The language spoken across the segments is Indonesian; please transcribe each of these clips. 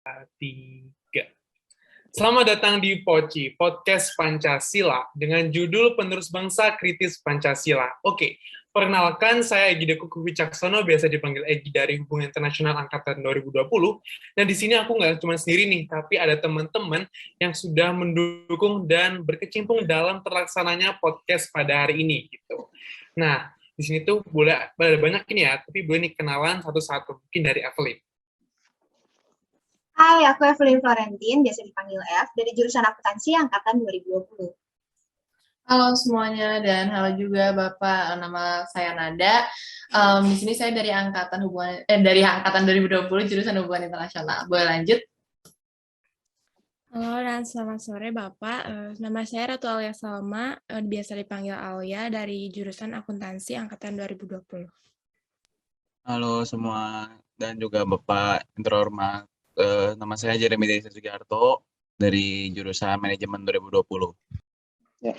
3. Selamat datang di POCI, Podcast Pancasila, dengan judul Penerus Bangsa Kritis Pancasila. Oke, perkenalkan saya Egy Deku Wicaksono, biasa dipanggil Egy dari Hubungan Internasional Angkatan 2020, dan di sini aku nggak cuma sendiri nih, tapi ada teman-teman yang sudah mendukung dan berkecimpung dalam terlaksananya podcast pada hari ini. Gitu. Nah, di sini tuh boleh ada banyak ini ya, tapi boleh nih kenalan satu-satu, mungkin dari Evelyn. Hai, aku Evelyn Florentin, biasa dipanggil F, dari jurusan akuntansi angkatan 2020. Halo semuanya dan halo juga Bapak, nama saya Nada. Di sini saya dari angkatan 2020 jurusan Hubungan Internasional. Boleh lanjut? Halo dan selamat sore Bapak, nama saya Ratu Alia Salma, biasa dipanggil Alia dari jurusan akuntansi angkatan 2020. Halo semua dan juga Bapak yang terhormat. Nama saya Jeremy Desa Sugiharto dari jurusan Manajemen 2020. Ya.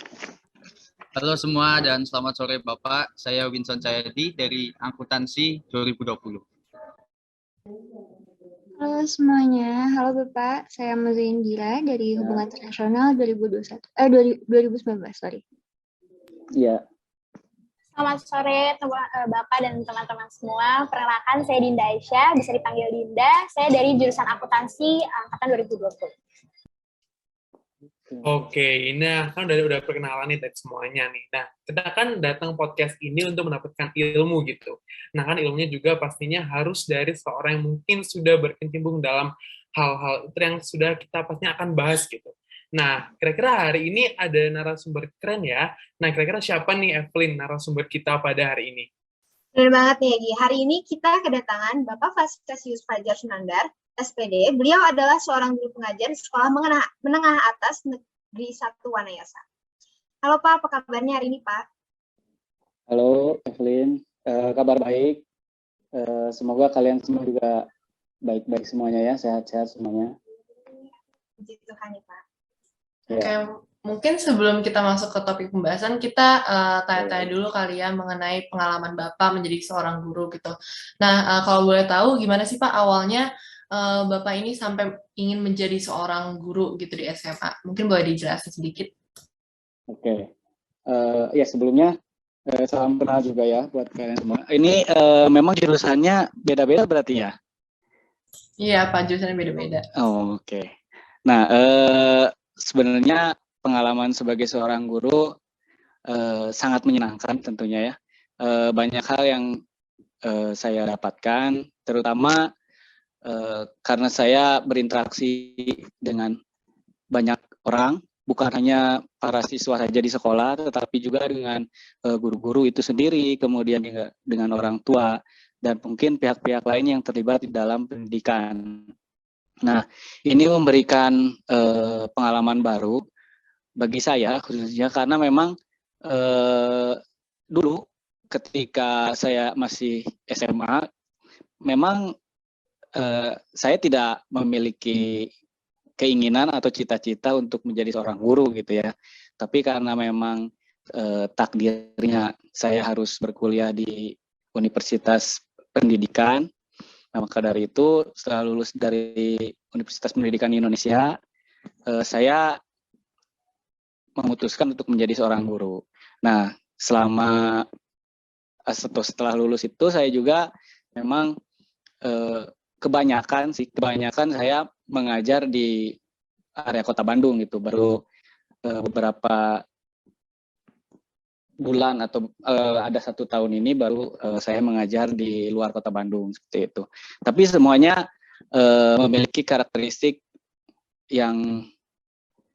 Halo semua dan selamat sore Bapak. Saya Winson Cahyadi dari Akuntansi 2020. Halo semuanya, halo Bapak. Saya Maza Indira dari Hubungan Internasional 2019, sorry. Iya. Selamat sore Bapak dan teman-teman semua. Perkenalkan saya Dinda Aisyah, bisa dipanggil Dinda. Saya dari jurusan akuntansi angkatan 2020. Oke, nah kan udah perkenalan nih dari semuanya nih. Nah, kita kan datang podcast ini untuk mendapatkan ilmu gitu. Nah, kan ilmunya juga pastinya harus dari seorang yang mungkin sudah berkecimpung dalam hal-hal itu yang sudah kita pastinya akan bahas gitu. Nah, kira-kira hari ini ada narasumber keren ya. Nah, kira-kira siapa nih Evelyn narasumber kita pada hari ini? Benar banget nih, Egy. Hari ini kita kedatangan Bapak Vaskasius Fajar Sunandar, SPD. Beliau adalah seorang guru pengajar di Sekolah Menengah Atas Negeri 1 Wanayasa. Halo Pak, apa kabarnya hari ini Pak? Halo Evelyn, kabar baik. Semoga kalian semua juga baik-baik semuanya ya, sehat-sehat semuanya. Puji Tuhan ya Pak. Oke, mungkin sebelum kita masuk ke topik pembahasan, kita tanya-tanya dulu kali ya mengenai pengalaman Bapak menjadi seorang guru gitu. Nah, kalau boleh tahu gimana sih Pak awalnya Bapak ini sampai ingin menjadi seorang guru gitu di SMA? Mungkin boleh dijelasin sedikit. Oke. Ya sebelumnya salam kenal juga ya buat kalian semua. Ini memang jurusannya beda-beda berarti ya? Iya Pak, jurusannya beda-beda. Oh, oke. Nah, sebenarnya pengalaman sebagai seorang guru sangat menyenangkan tentunya ya. Banyak hal yang saya dapatkan, terutama karena saya berinteraksi dengan banyak orang, bukan hanya para siswa saja di sekolah, tetapi juga dengan guru-guru itu sendiri, kemudian juga dengan orang tua, dan mungkin pihak-pihak lain yang terlibat di dalam pendidikan. Nah, ini memberikan pengalaman baru bagi saya khususnya karena memang dulu ketika saya masih SMA, memang saya tidak memiliki keinginan atau cita-cita untuk menjadi seorang guru gitu ya. Tapi karena memang takdirnya saya harus berkuliah di Universitas Pendidikan. Nah, maka dari itu setelah lulus dari Universitas Pendidikan Indonesia, saya memutuskan untuk menjadi seorang guru. Nah, setelah lulus itu saya juga memang kebanyakan saya mengajar di area Kota Bandung gitu. Baru beberapa bulan atau ada 1 tahun ini baru saya mengajar di luar Kota Bandung seperti itu. Tapi semuanya memiliki karakteristik yang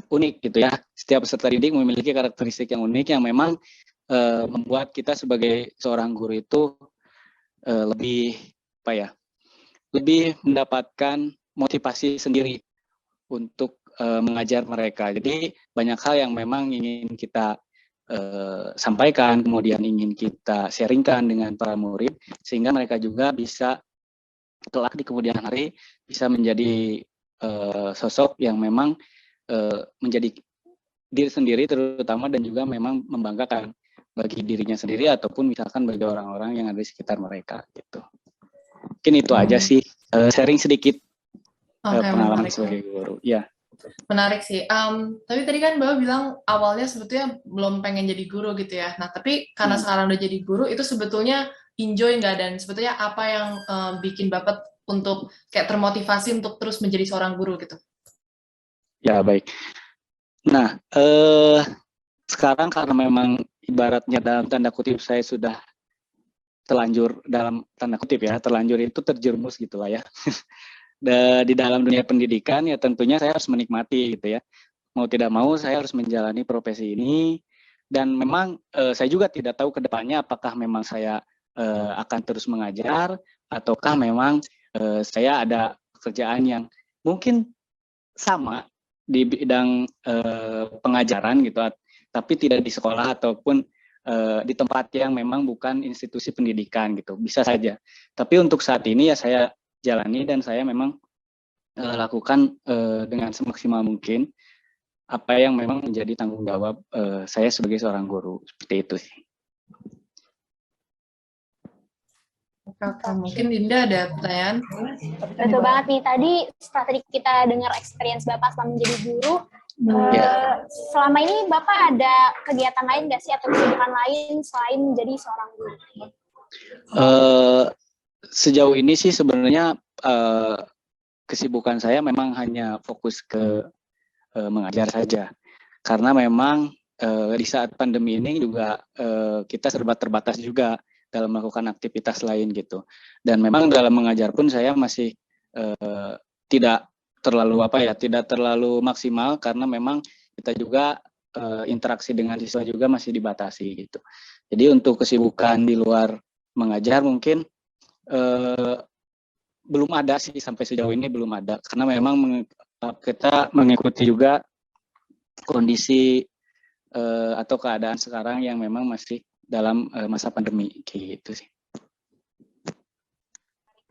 unik gitu ya. Setiap peserta didik memiliki karakteristik yang unik yang memang membuat kita sebagai seorang guru itu lebih mendapatkan motivasi sendiri untuk mengajar mereka. Jadi banyak hal yang memang ingin kita sampaikan, kemudian ingin kita sharingkan dengan para murid, sehingga mereka juga bisa kelak di kemudian hari bisa menjadi sosok yang memang menjadi diri sendiri terutama, dan juga memang membanggakan bagi dirinya sendiri ataupun misalkan bagi orang-orang yang ada di sekitar mereka gitu. Mungkin itu aja sih, sharing sedikit. Oke, pengalaman menarik. sebagai guru. Ya. Menarik sih. Tapi tadi kan Bapak bilang awalnya sebetulnya belum pengen jadi guru gitu ya. Nah, tapi karena sekarang udah jadi guru, itu sebetulnya enjoy nggak? Dan sebetulnya apa yang bikin Bapak untuk kayak termotivasi untuk terus menjadi seorang guru gitu? Ya, baik. Nah, sekarang karena memang ibaratnya dalam tanda kutip saya sudah terlanjur, dalam tanda kutip ya, terlanjur itu terjerumus gitu lah ya. Di dalam dunia pendidikan ya tentunya saya harus menikmati gitu ya. Mau tidak mau saya harus menjalani profesi ini, dan memang saya juga tidak tahu ke depannya apakah memang saya akan terus mengajar ataukah memang saya ada pekerjaan yang mungkin sama di bidang pengajaran gitu, tapi tidak di sekolah ataupun di tempat yang memang bukan institusi pendidikan gitu, bisa saja. Tapi untuk saat ini ya saya jalani dan saya memang lakukan dengan semaksimal mungkin apa yang memang menjadi tanggung jawab saya sebagai seorang guru, seperti itu sih. Oke. Mungkin Dinda ada pertanyaan? Betul banget nih, tadi setelah tadi kita dengar experience Bapak selama menjadi guru, selama ini Bapak ada kegiatan lain nggak sih atau kesibukan lain selain menjadi seorang guru? Sejauh ini sih sebenarnya kesibukan saya memang hanya fokus ke mengajar saja, karena memang di saat pandemi ini juga kita serba terbatas juga dalam melakukan aktivitas lain gitu, dan memang dalam mengajar pun saya masih tidak terlalu maksimal karena memang kita juga interaksi dengan siswa juga masih dibatasi gitu. Jadi untuk kesibukan di luar mengajar mungkin belum ada sih, sampai sejauh ini belum ada, karena memang kita mengikuti juga kondisi atau keadaan sekarang yang memang masih dalam masa pandemi kayak gitu sih.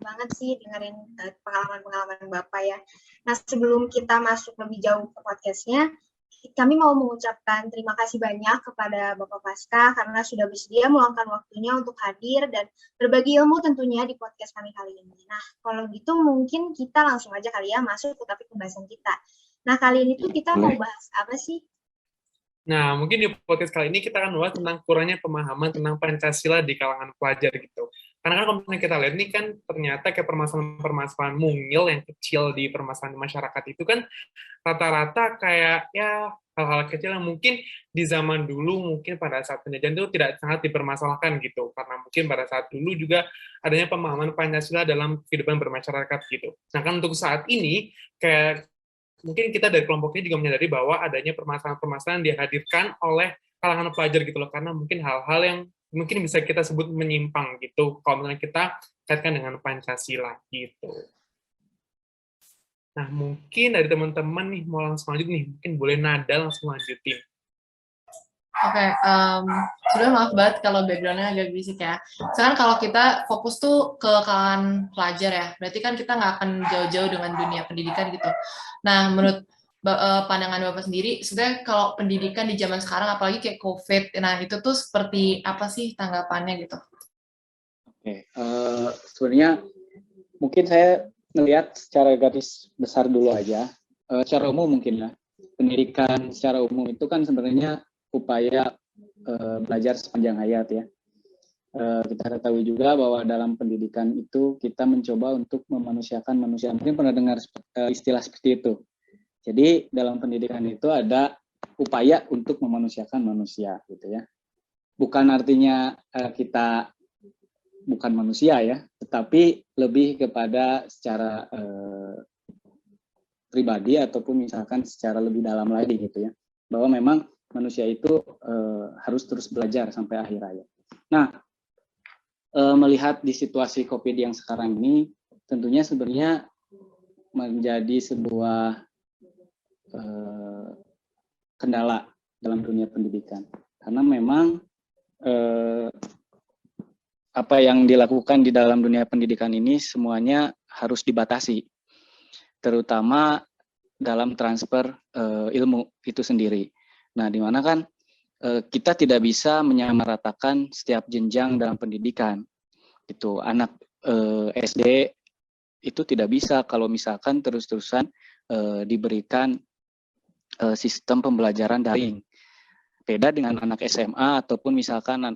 Banget sih dengerin pengalaman-pengalaman Bapak ya. Nah, sebelum kita masuk lebih jauh ke podcastnya, kami mau mengucapkan terima kasih banyak kepada Bapak Pasca karena sudah bersedia meluangkan waktunya untuk hadir dan berbagi ilmu tentunya di podcast kami kali ini. Nah, kalau gitu mungkin kita langsung aja kali ya masuk ke topik pembahasan kita. Nah, kali ini tuh kita mau bahas apa sih? Nah, mungkin di podcast kali ini kita akan membahas tentang kurangnya pemahaman tentang Pancasila di kalangan pelajar gitu. Karena kan kalau misalnya kita lihat ini kan ternyata kayak permasalahan-permasalahan mungil yang kecil di permasalahan masyarakat itu kan rata-rata kayak ya hal-hal kecil yang mungkin di zaman dulu mungkin pada saat penjajahan itu tidak sangat dipermasalahkan gitu. Karena mungkin pada saat dulu juga adanya pemahaman Pancasila dalam kehidupan bermasyarakat gitu. Nah kan untuk saat ini kayak mungkin kita dari kelompok ini juga menyadari bahwa adanya permasalahan-permasalahan dihadirkan oleh kalangan pelajar gitu loh, karena mungkin hal-hal yang mungkin bisa kita sebut menyimpang gitu, kalau misalnya kita kaitkan dengan Pancasila gitu. Nah, mungkin dari teman-teman nih, mau langsung lanjut nih, mungkin boleh Nada langsung lanjutin. Oke, sebenarnya maaf banget kalau background-nya agak berisik ya. Sekarang kalau kita fokus tuh ke kalangan pelajar ya, berarti kan kita nggak akan jauh-jauh dengan dunia pendidikan gitu. Nah, menurut pandangan Bapak sendiri, sebenarnya kalau pendidikan di zaman sekarang, apalagi kayak COVID, nah itu tuh seperti apa sih tanggapannya gitu? Oke, sebenarnya mungkin saya melihat secara garis besar dulu aja, secara umum mungkin ya, pendidikan secara umum itu kan sebenarnya upaya belajar sepanjang hayat ya. Kita ketahui juga bahwa dalam pendidikan itu kita mencoba untuk memanusiakan manusia. Mungkin pernah dengar istilah seperti itu. Jadi dalam pendidikan itu ada upaya untuk memanusiakan manusia gitu ya. Bukan artinya kita bukan manusia ya, tetapi lebih kepada secara pribadi ataupun misalkan secara lebih dalam lagi gitu ya. Bahwa memang manusia itu harus terus belajar sampai akhir hayat. Nah, melihat di situasi COVID yang sekarang ini, tentunya sebenarnya menjadi sebuah kendala dalam dunia pendidikan. Karena memang apa yang dilakukan di dalam dunia pendidikan ini semuanya harus dibatasi, terutama dalam transfer ilmu itu sendiri. Nah, di mana kan kita tidak bisa menyamaratakan setiap jenjang dalam pendidikan. Itu anak SD itu tidak bisa kalau misalkan terus-terusan diberikan sistem pembelajaran daring. Beda dengan anak SMA ataupun misalkan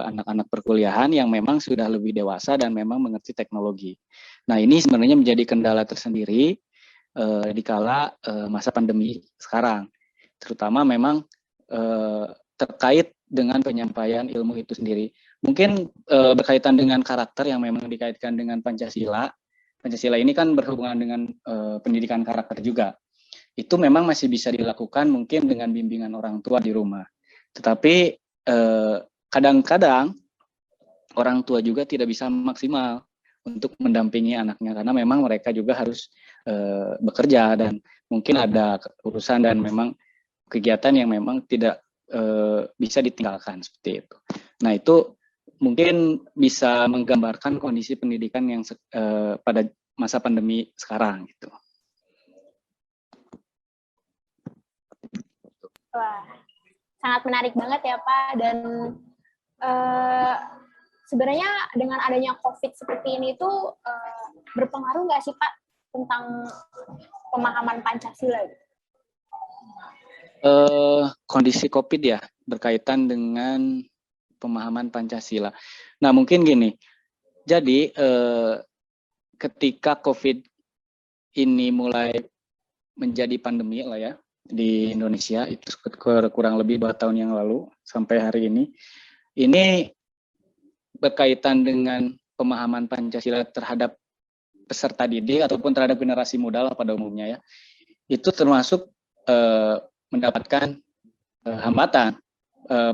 anak-anak perkuliahan yang memang sudah lebih dewasa dan memang mengerti teknologi. Nah, ini sebenarnya menjadi kendala tersendiri dikala masa pandemi sekarang. Terutama memang terkait dengan penyampaian ilmu itu sendiri. Mungkin berkaitan dengan karakter yang memang dikaitkan dengan Pancasila. Pancasila ini kan berhubungan dengan pendidikan karakter juga. Itu memang masih bisa dilakukan mungkin dengan bimbingan orang tua di rumah. Tetapi kadang-kadang orang tua juga tidak bisa maksimal untuk mendampingi anaknya karena memang mereka juga harus bekerja dan mungkin ada urusan dan memang kegiatan yang memang tidak bisa ditinggalkan seperti itu. Nah, itu mungkin bisa menggambarkan kondisi pendidikan yang pada masa pandemi sekarang gitu. Wah, sangat menarik banget ya Pak, dan sebenarnya dengan adanya COVID seperti ini tuh berpengaruh nggak sih Pak tentang pemahaman Pancasila? Kondisi COVID ya, berkaitan dengan pemahaman Pancasila. Nah, mungkin gini, jadi ketika COVID ini mulai menjadi pandemi lah ya, di Indonesia itu kurang lebih 2 tahun yang lalu sampai hari ini berkaitan dengan pemahaman Pancasila terhadap peserta didik ataupun terhadap generasi muda lah pada umumnya ya, itu termasuk mendapatkan hambatan,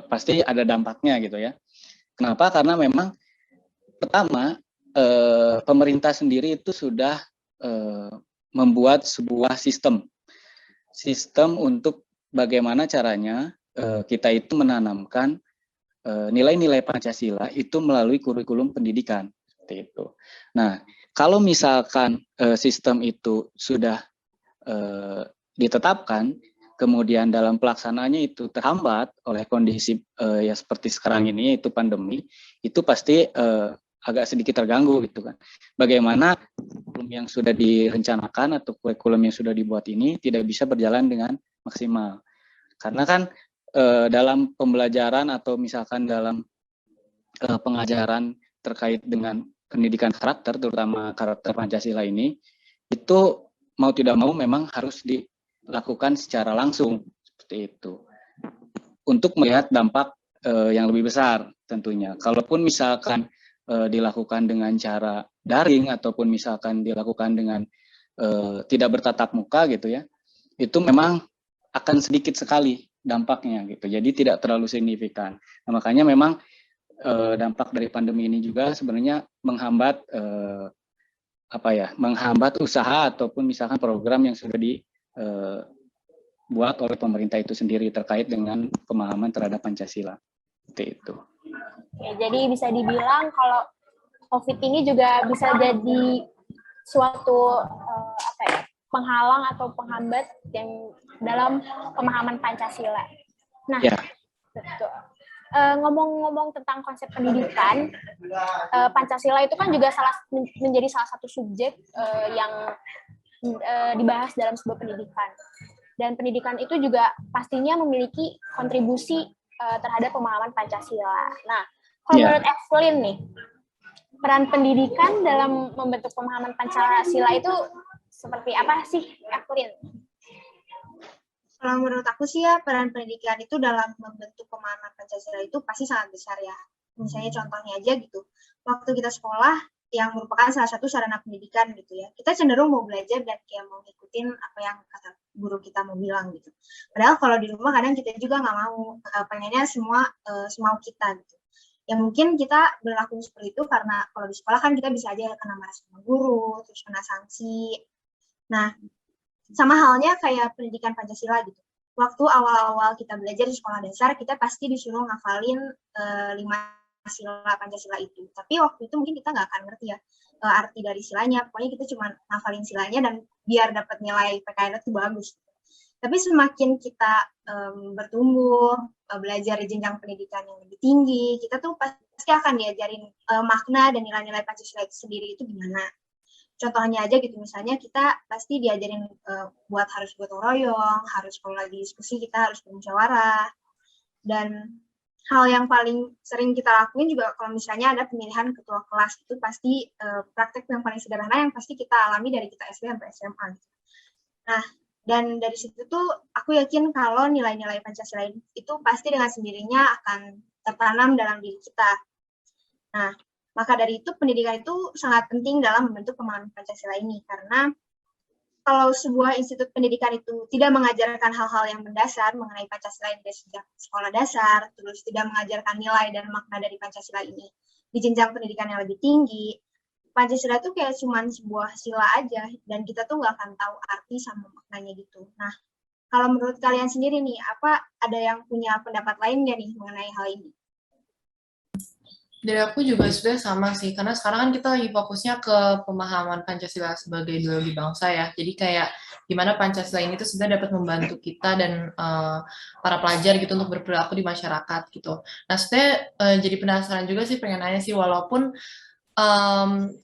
pasti ada dampaknya gitu ya. Kenapa? Karena memang pertama pemerintah sendiri itu sudah membuat sebuah sistem untuk bagaimana caranya kita itu menanamkan nilai-nilai Pancasila itu melalui kurikulum pendidikan seperti itu. Nah, kalau misalkan sistem itu sudah ditetapkan, kemudian dalam pelaksanaannya itu terhambat oleh kondisi ya seperti sekarang ini, yaitu pandemi, itu pasti agak sedikit terganggu gitu kan. Bagaimana kurikulum yang sudah direncanakan atau kurikulum yang sudah dibuat ini tidak bisa berjalan dengan maksimal. Karena kan dalam pembelajaran atau misalkan dalam pengajaran terkait dengan pendidikan karakter, terutama karakter Pancasila ini, itu mau tidak mau memang harus dilakukan secara langsung seperti itu. Untuk melihat dampak yang lebih besar tentunya. Kalaupun misalkan dilakukan dengan cara daring ataupun misalkan dilakukan dengan tidak bertatap muka gitu ya, itu memang akan sedikit sekali dampaknya gitu, jadi tidak terlalu signifikan. Nah, makanya memang dampak dari pandemi ini juga sebenarnya menghambat menghambat usaha ataupun misalkan program yang sudah dibuat oleh pemerintah itu sendiri terkait dengan pemahaman terhadap Pancasila. Seperti itu. Oke, jadi bisa dibilang kalau COVID ini juga bisa jadi suatu penghalang atau penghambat yang dalam pemahaman Pancasila. Nah, betul. Ngomong-ngomong tentang konsep pendidikan, Pancasila itu kan juga menjadi salah satu subjek yang dibahas dalam sebuah pendidikan. Dan pendidikan itu juga pastinya memiliki kontribusi terhadap pemahaman Pancasila. Nah, kalau menurut Evelyn nih, peran pendidikan dalam membentuk pemahaman Pancasila itu seperti apa sih, Evelyn? Kalau menurut aku sih ya, peran pendidikan itu dalam membentuk pemahaman Pancasila itu pasti sangat besar ya. Misalnya contohnya aja gitu, waktu kita sekolah yang merupakan salah satu sarana pendidikan gitu ya, kita cenderung mau belajar dan kayak mau ngikutin apa yang kata guru kita mau bilang gitu. Padahal kalau di rumah kadang kita juga nggak mau, pengennya semua semau kita gitu. Ya mungkin kita berlaku seperti itu karena kalau di sekolah kan kita bisa aja kena marah sama guru, terus kena sanksi. Nah, sama halnya kayak pendidikan Pancasila gitu. Waktu awal-awal kita belajar di sekolah dasar, kita pasti disuruh ngafalin 5 sila Pancasila itu. Tapi waktu itu mungkin kita nggak akan ngerti ya arti dari silanya. Pokoknya kita cuma ngafalin silanya dan biar dapat nilai PKN itu bagus. Tapi semakin kita bertumbuh, belajar di jenjang pendidikan yang lebih tinggi, kita tuh pasti akan diajarin makna dan nilai-nilai Pancasila itu sendiri itu gimana. contohnya aja gitu, misalnya kita pasti diajarin harus gotong royong, harus kalau lagi diskusi kita harus bermusyawarah, dan hal yang paling sering kita lakuin juga kalau misalnya ada pemilihan ketua kelas, itu pasti praktek yang paling sederhana yang pasti kita alami dari kita SD sampai SMA. Nah, dan dari situ tuh aku yakin kalau nilai-nilai Pancasila itu pasti dengan sendirinya akan tertanam dalam diri kita. Nah, maka dari itu pendidikan itu sangat penting dalam membentuk pemahaman Pancasila ini, karena kalau sebuah institut pendidikan itu tidak mengajarkan hal-hal yang mendasar mengenai Pancasila dari sejak sekolah dasar, terus tidak mengajarkan nilai dan makna dari Pancasila ini di jenjang pendidikan yang lebih tinggi, Pancasila itu kayak cuman sebuah sila aja, dan kita tuh nggak akan tahu arti sama maknanya gitu. Nah, kalau menurut kalian sendiri nih, apa ada yang punya pendapat lain nggak nih mengenai hal ini? Dari aku juga sebenarnya sama sih, karena sekarang kan kita lagi fokusnya ke pemahaman Pancasila sebagai ideologi bangsa ya. Jadi kayak gimana Pancasila ini tuh sebenarnya dapat membantu kita dan para pelajar gitu untuk berperilaku di masyarakat gitu. Nah, sebenarnya jadi penasaran juga sih, pengen nanya sih, walaupun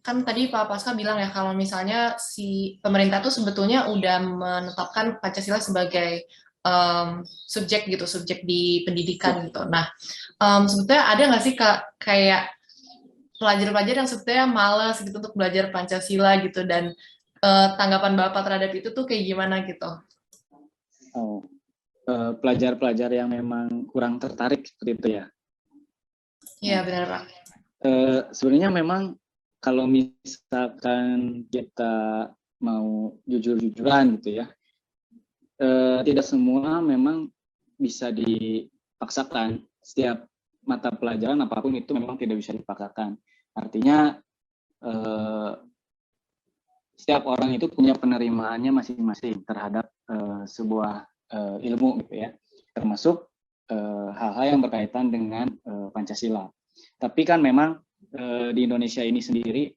kan tadi Pak Pasca bilang ya kalau misalnya si pemerintah tuh sebetulnya udah menetapkan Pancasila sebagai subjek gitu, subjek di pendidikan gitu. Nah, sebetulnya ada nggak sih kayak pelajar-pelajar yang sebetulnya malas gitu untuk belajar Pancasila gitu, dan tanggapan Bapak terhadap itu tuh kayak gimana gitu? Pelajar-pelajar yang memang kurang tertarik seperti itu ya? Iya, benar Pak. Sebenarnya memang kalau misalkan kita mau jujur-jujuran gitu ya, tidak semua memang bisa dipaksakan. Setiap mata pelajaran apapun itu memang tidak bisa dipaksakan. Artinya setiap orang itu punya penerimaannya masing-masing terhadap sebuah ilmu gitu ya, termasuk hal-hal yang berkaitan dengan Pancasila. Tapi kan memang di Indonesia ini sendiri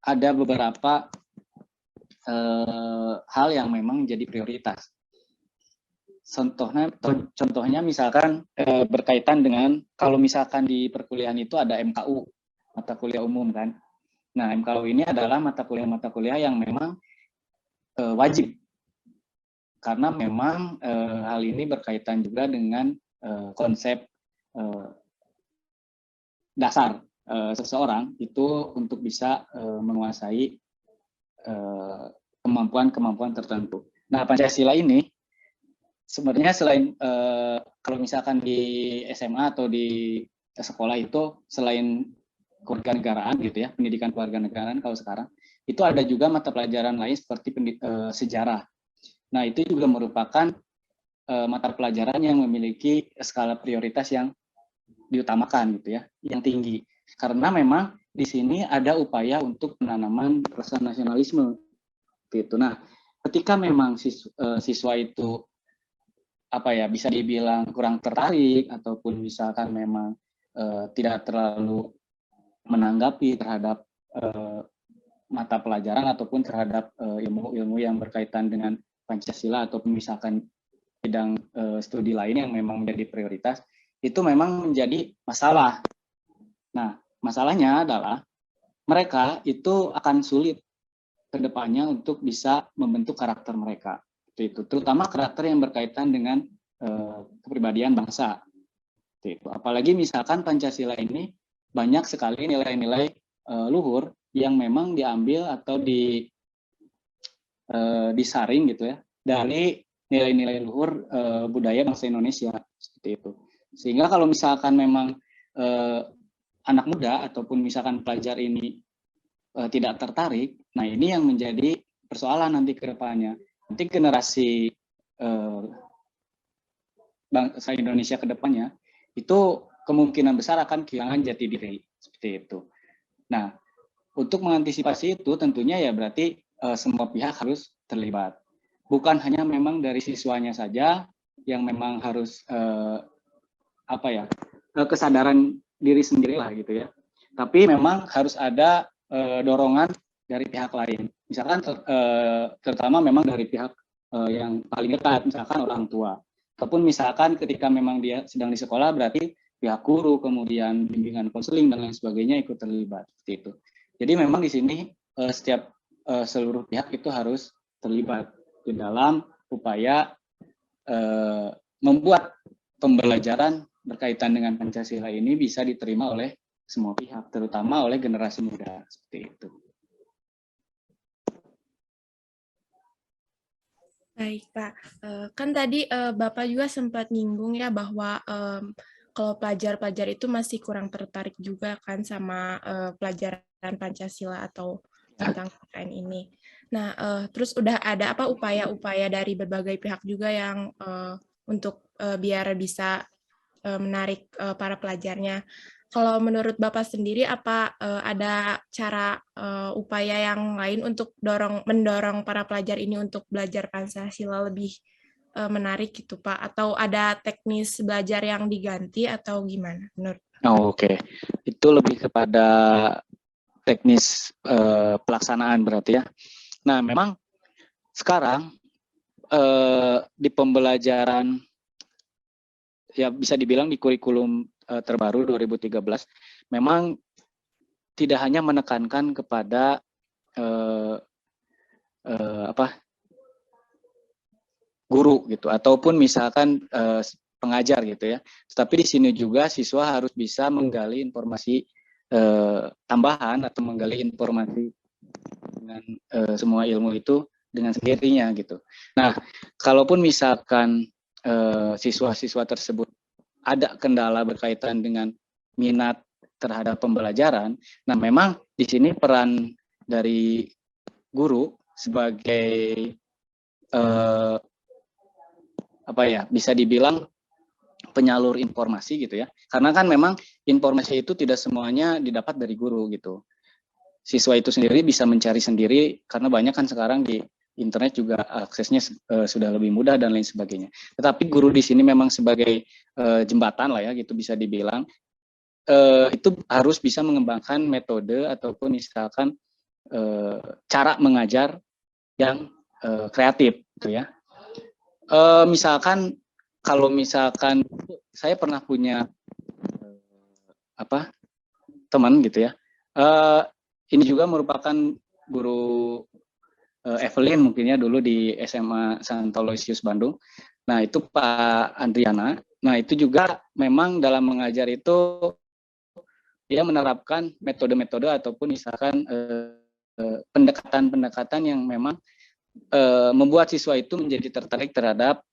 ada beberapa hal yang memang jadi prioritas. Contohnya misalkan berkaitan dengan kalau misalkan di perkuliahan itu ada MKU, mata kuliah umum kan. Nah, MKU ini adalah mata kuliah yang memang wajib, karena memang hal ini berkaitan juga dengan konsep dasar seseorang itu untuk bisa menguasai kemampuan tertentu. Nah, Pancasila ini sebenarnya selain kalau misalkan di SMA atau di sekolah itu selain kewarganegaraan gitu ya, pendidikan kewarganegaraan kalau sekarang, itu ada juga mata pelajaran lain seperti sejarah. Nah, itu juga merupakan mata pelajaran yang memiliki skala prioritas yang diutamakan gitu ya, yang tinggi. Karena memang di sini ada upaya untuk penanaman rasa nasionalisme gitu. Nah, ketika memang siswa itu bisa dibilang kurang tertarik ataupun misalkan memang tidak terlalu menanggapi terhadap mata pelajaran ataupun terhadap ilmu-ilmu yang berkaitan dengan Pancasila ataupun misalkan bidang studi lain yang memang menjadi prioritas, itu memang menjadi masalah. Nah, masalahnya adalah mereka itu akan sulit ke depannya untuk bisa membentuk karakter mereka. Itu terutama karakter yang berkaitan dengan kepribadian bangsa. Itu. Apalagi misalkan Pancasila ini banyak sekali nilai-nilai luhur yang memang diambil atau disaring gitu ya dari nilai-nilai luhur budaya bangsa Indonesia seperti itu. Sehingga kalau misalkan memang anak muda ataupun misalkan pelajar ini tidak tertarik, nah ini yang menjadi persoalan nanti ke depannya. Nanti generasi bangsa Indonesia ke depannya itu kemungkinan besar akan kehilangan jati diri seperti itu. Nah, untuk mengantisipasi itu tentunya ya berarti semua pihak harus terlibat. Bukan hanya memang dari siswanya saja yang memang harus kesadaran diri sendirilah gitu ya. Tapi memang harus ada dorongan dari pihak lain. Misalkan terutama memang dari pihak yang paling dekat, misalkan orang tua. Ataupun misalkan ketika memang dia sedang di sekolah berarti pihak guru, kemudian bimbingan konseling dan lain sebagainya ikut terlibat seperti itu. Jadi memang di sini setiap seluruh pihak itu harus terlibat di dalam upaya membuat pembelajaran berkaitan dengan Pancasila ini bisa diterima oleh semua pihak, terutama oleh generasi muda, seperti itu. Baik, Pak. Kan tadi Bapak juga sempat nyinggung ya bahwa kalau pelajar-pelajar itu masih kurang tertarik juga kan sama pelajaran Pancasila atau tentang PKN ini. Nah, terus udah ada apa upaya-upaya dari berbagai pihak juga yang untuk biar bisa menarik para pelajarnya. Kalau menurut Bapak sendiri, apa ada cara upaya yang lain untuk mendorong para pelajar ini untuk belajar Pancasila lebih menarik gitu, Pak? Atau ada teknis belajar yang diganti atau gimana menurut? Oke. Itu lebih kepada teknis pelaksanaan berarti ya. Nah, memang sekarang di pembelajaran, ya bisa dibilang di kurikulum terbaru 2013, memang tidak hanya menekankan kepada guru gitu, ataupun misalkan pengajar gitu ya. Tapi di sini juga siswa harus bisa menggali informasi tambahan atau menggali informasi dengan semua ilmu itu dengan sendirinya gitu. Nah, kalaupun misalkan siswa-siswa tersebut ada kendala berkaitan dengan minat terhadap pembelajaran, nah memang di sini peran dari guru sebagai bisa dibilang penyalur informasi gitu ya, karena kan memang informasi itu tidak semuanya didapat dari guru gitu. Siswa itu sendiri bisa mencari sendiri karena banyak kan sekarang di internet juga aksesnya sudah lebih mudah dan lain sebagainya. Tetapi guru di sini memang sebagai jembatan lah ya gitu bisa dibilang, itu harus bisa mengembangkan metode ataupun misalkan cara mengajar yang kreatif gitu ya. Misalkan kalau misalkan saya pernah punya teman gitu ya. Ini juga merupakan guru Evelyn mungkinnya dulu di SMA Santo Aloysius Bandung. Nah, itu Pak Andriana. Nah, itu juga memang dalam mengajar itu dia menerapkan metode-metode ataupun misalkan pendekatan-pendekatan yang memang membuat siswa itu menjadi tertarik terhadap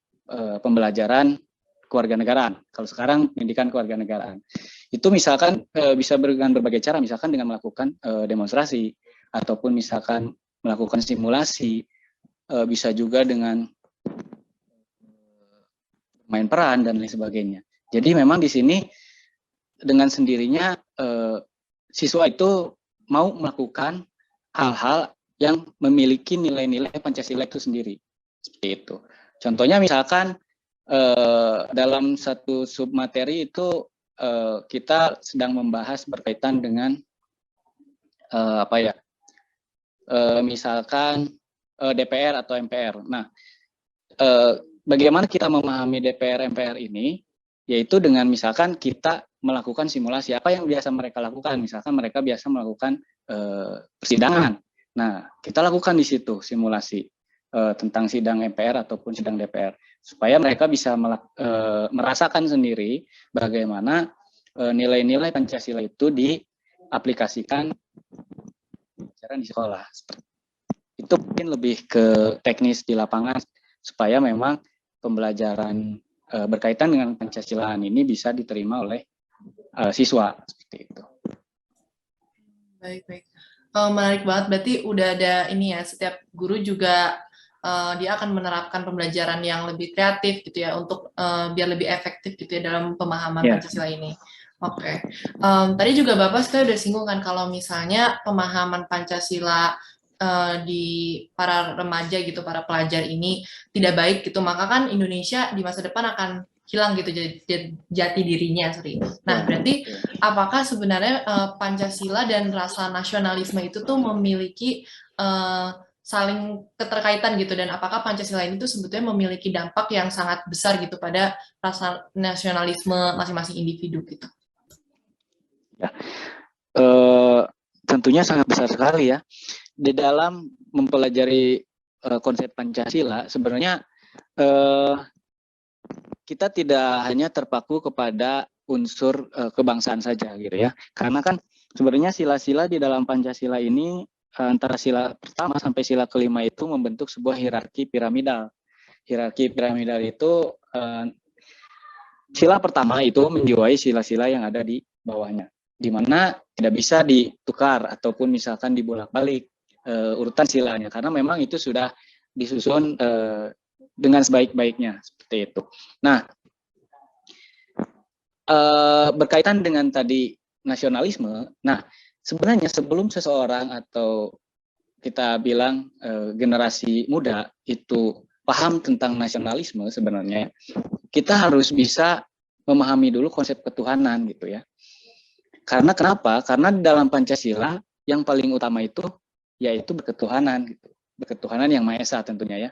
pembelajaran kewarganegaraan. Kalau sekarang pendidikan kewarganegaraan. Itu misalkan bisa dengan berbagai cara, misalkan dengan melakukan demonstrasi ataupun misalkan melakukan simulasi, bisa juga dengan main peran dan lain sebagainya. Jadi memang di sini dengan sendirinya siswa itu mau melakukan hal-hal yang memiliki nilai-nilai Pancasila itu sendiri. Seperti itu. Contohnya misalkan dalam satu submateri itu kita sedang membahas berkaitan dengan misalkan DPR atau MPR. Nah, bagaimana kita memahami DPR MPR ini? Yaitu dengan misalkan kita melakukan simulasi. Apa yang biasa mereka lakukan? Misalkan mereka biasa melakukan persidangan. Nah, kita lakukan di situ simulasi tentang sidang MPR ataupun sidang DPR, supaya mereka bisa merasakan sendiri bagaimana nilai-nilai Pancasila itu diaplikasikan di sekolah. Itu mungkin lebih ke teknis di lapangan supaya memang pembelajaran berkaitan dengan Pancasilaan ini bisa diterima oleh siswa seperti itu. Baik. Menarik banget. Berarti udah ada ini ya, setiap guru juga dia akan menerapkan pembelajaran yang lebih kreatif gitu ya untuk biar lebih efektif gitu ya dalam pemahaman Pancasila ini. Oke. Tadi juga Bapak sudah singgung kan kalau misalnya pemahaman Pancasila di para remaja gitu, para pelajar ini tidak baik gitu, maka kan Indonesia di masa depan akan hilang gitu jati dirinya seperti itu. Nah, berarti apakah sebenarnya Pancasila dan rasa nasionalisme itu tuh memiliki saling keterkaitan gitu, dan apakah Pancasila ini tuh sebetulnya memiliki dampak yang sangat besar gitu pada rasa nasionalisme masing-masing individu gitu? Ya, tentunya sangat besar sekali ya. di dalam mempelajari konsep Pancasila sebenarnya kita tidak hanya terpaku kepada unsur kebangsaan saja gitu ya. Karena kan sebenarnya sila-sila di dalam Pancasila ini antara sila pertama sampai sila kelima itu membentuk sebuah hierarki piramidal. Hierarki piramidal itu sila pertama itu menjiwai sila-sila yang ada di bawahnya, di mana tidak bisa ditukar ataupun misalkan dibolak-balik urutan silanya, karena memang itu sudah disusun dengan sebaik-baiknya seperti itu. Nah, berkaitan dengan tadi nasionalisme, nah sebenarnya sebelum seseorang atau kita bilang generasi muda itu paham tentang nasionalisme, sebenarnya kita harus bisa memahami dulu konsep ketuhanan gitu ya. Karena kenapa? Karena di dalam Pancasila yang paling utama itu yaitu berketuhanan gitu. Berketuhanan yang Maha Esa tentunya ya.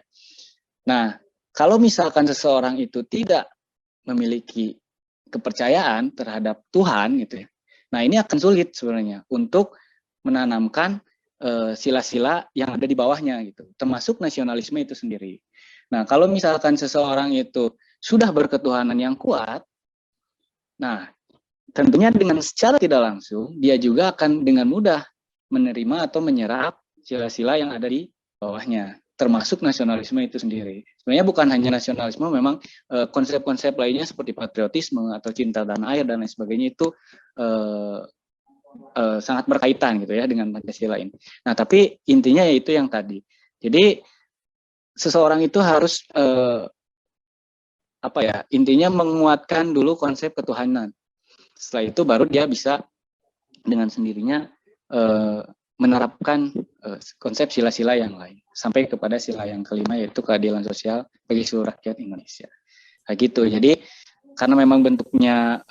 Nah, kalau misalkan seseorang itu tidak memiliki kepercayaan terhadap Tuhan gitu ya. Nah, ini akan sulit sebenarnya untuk menanamkan sila-sila yang ada di bawahnya gitu, termasuk nasionalisme itu sendiri. Nah, kalau misalkan seseorang itu sudah berketuhanan yang kuat, nah tentunya dengan secara tidak langsung dia juga akan dengan mudah menerima atau menyerap sila-sila yang ada di bawahnya, termasuk nasionalisme itu sendiri. Sebenarnya bukan hanya nasionalisme, memang konsep-konsep lainnya seperti patriotisme atau cinta tanah air dan lain sebagainya itu sangat berkaitan gitu ya dengan Pancasila ini. Nah, tapi intinya yaitu yang tadi. Jadi seseorang itu harus intinya menguatkan dulu konsep ketuhanan. Setelah itu baru dia bisa dengan sendirinya menerapkan konsep sila-sila yang lain sampai kepada sila yang kelima yaitu keadilan sosial bagi seluruh rakyat Indonesia. Nah, gitu. Jadi karena memang bentuknya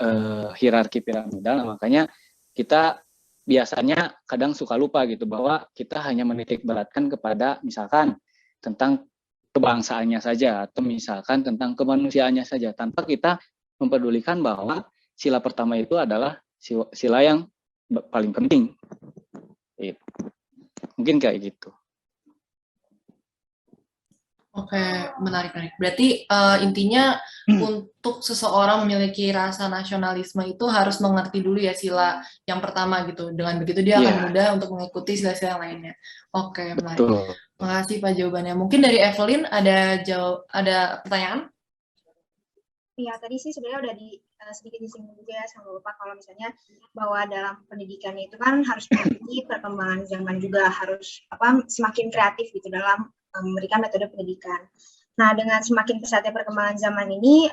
hierarki piramidal, makanya kita biasanya kadang suka lupa gitu bahwa kita hanya menitik beratkan kepada misalkan tentang kebangsaannya saja atau misalkan tentang kemanusiaannya saja tanpa kita mempedulikan bahwa sila pertama itu adalah sila yang paling penting. Mungkin kayak gitu. Oke, menarik. Berarti intinya untuk seseorang memiliki rasa nasionalisme itu harus mengerti dulu ya sila yang pertama gitu. Dengan begitu dia akan mudah untuk mengikuti sila-sila yang lainnya. Oke, menarik. Betul. Makasih Pak jawabannya. Mungkin dari Evelyn ada pertanyaan? Ya, tadi sih sebenarnya udah sedikit disinggung juga ya sama Bapak kalau misalnya bahwa dalam pendidikan itu kan harus mengikuti perkembangan zaman juga, harus semakin kreatif gitu dalam memberikan metode pendidikan. Nah, dengan semakin pesatnya perkembangan zaman ini,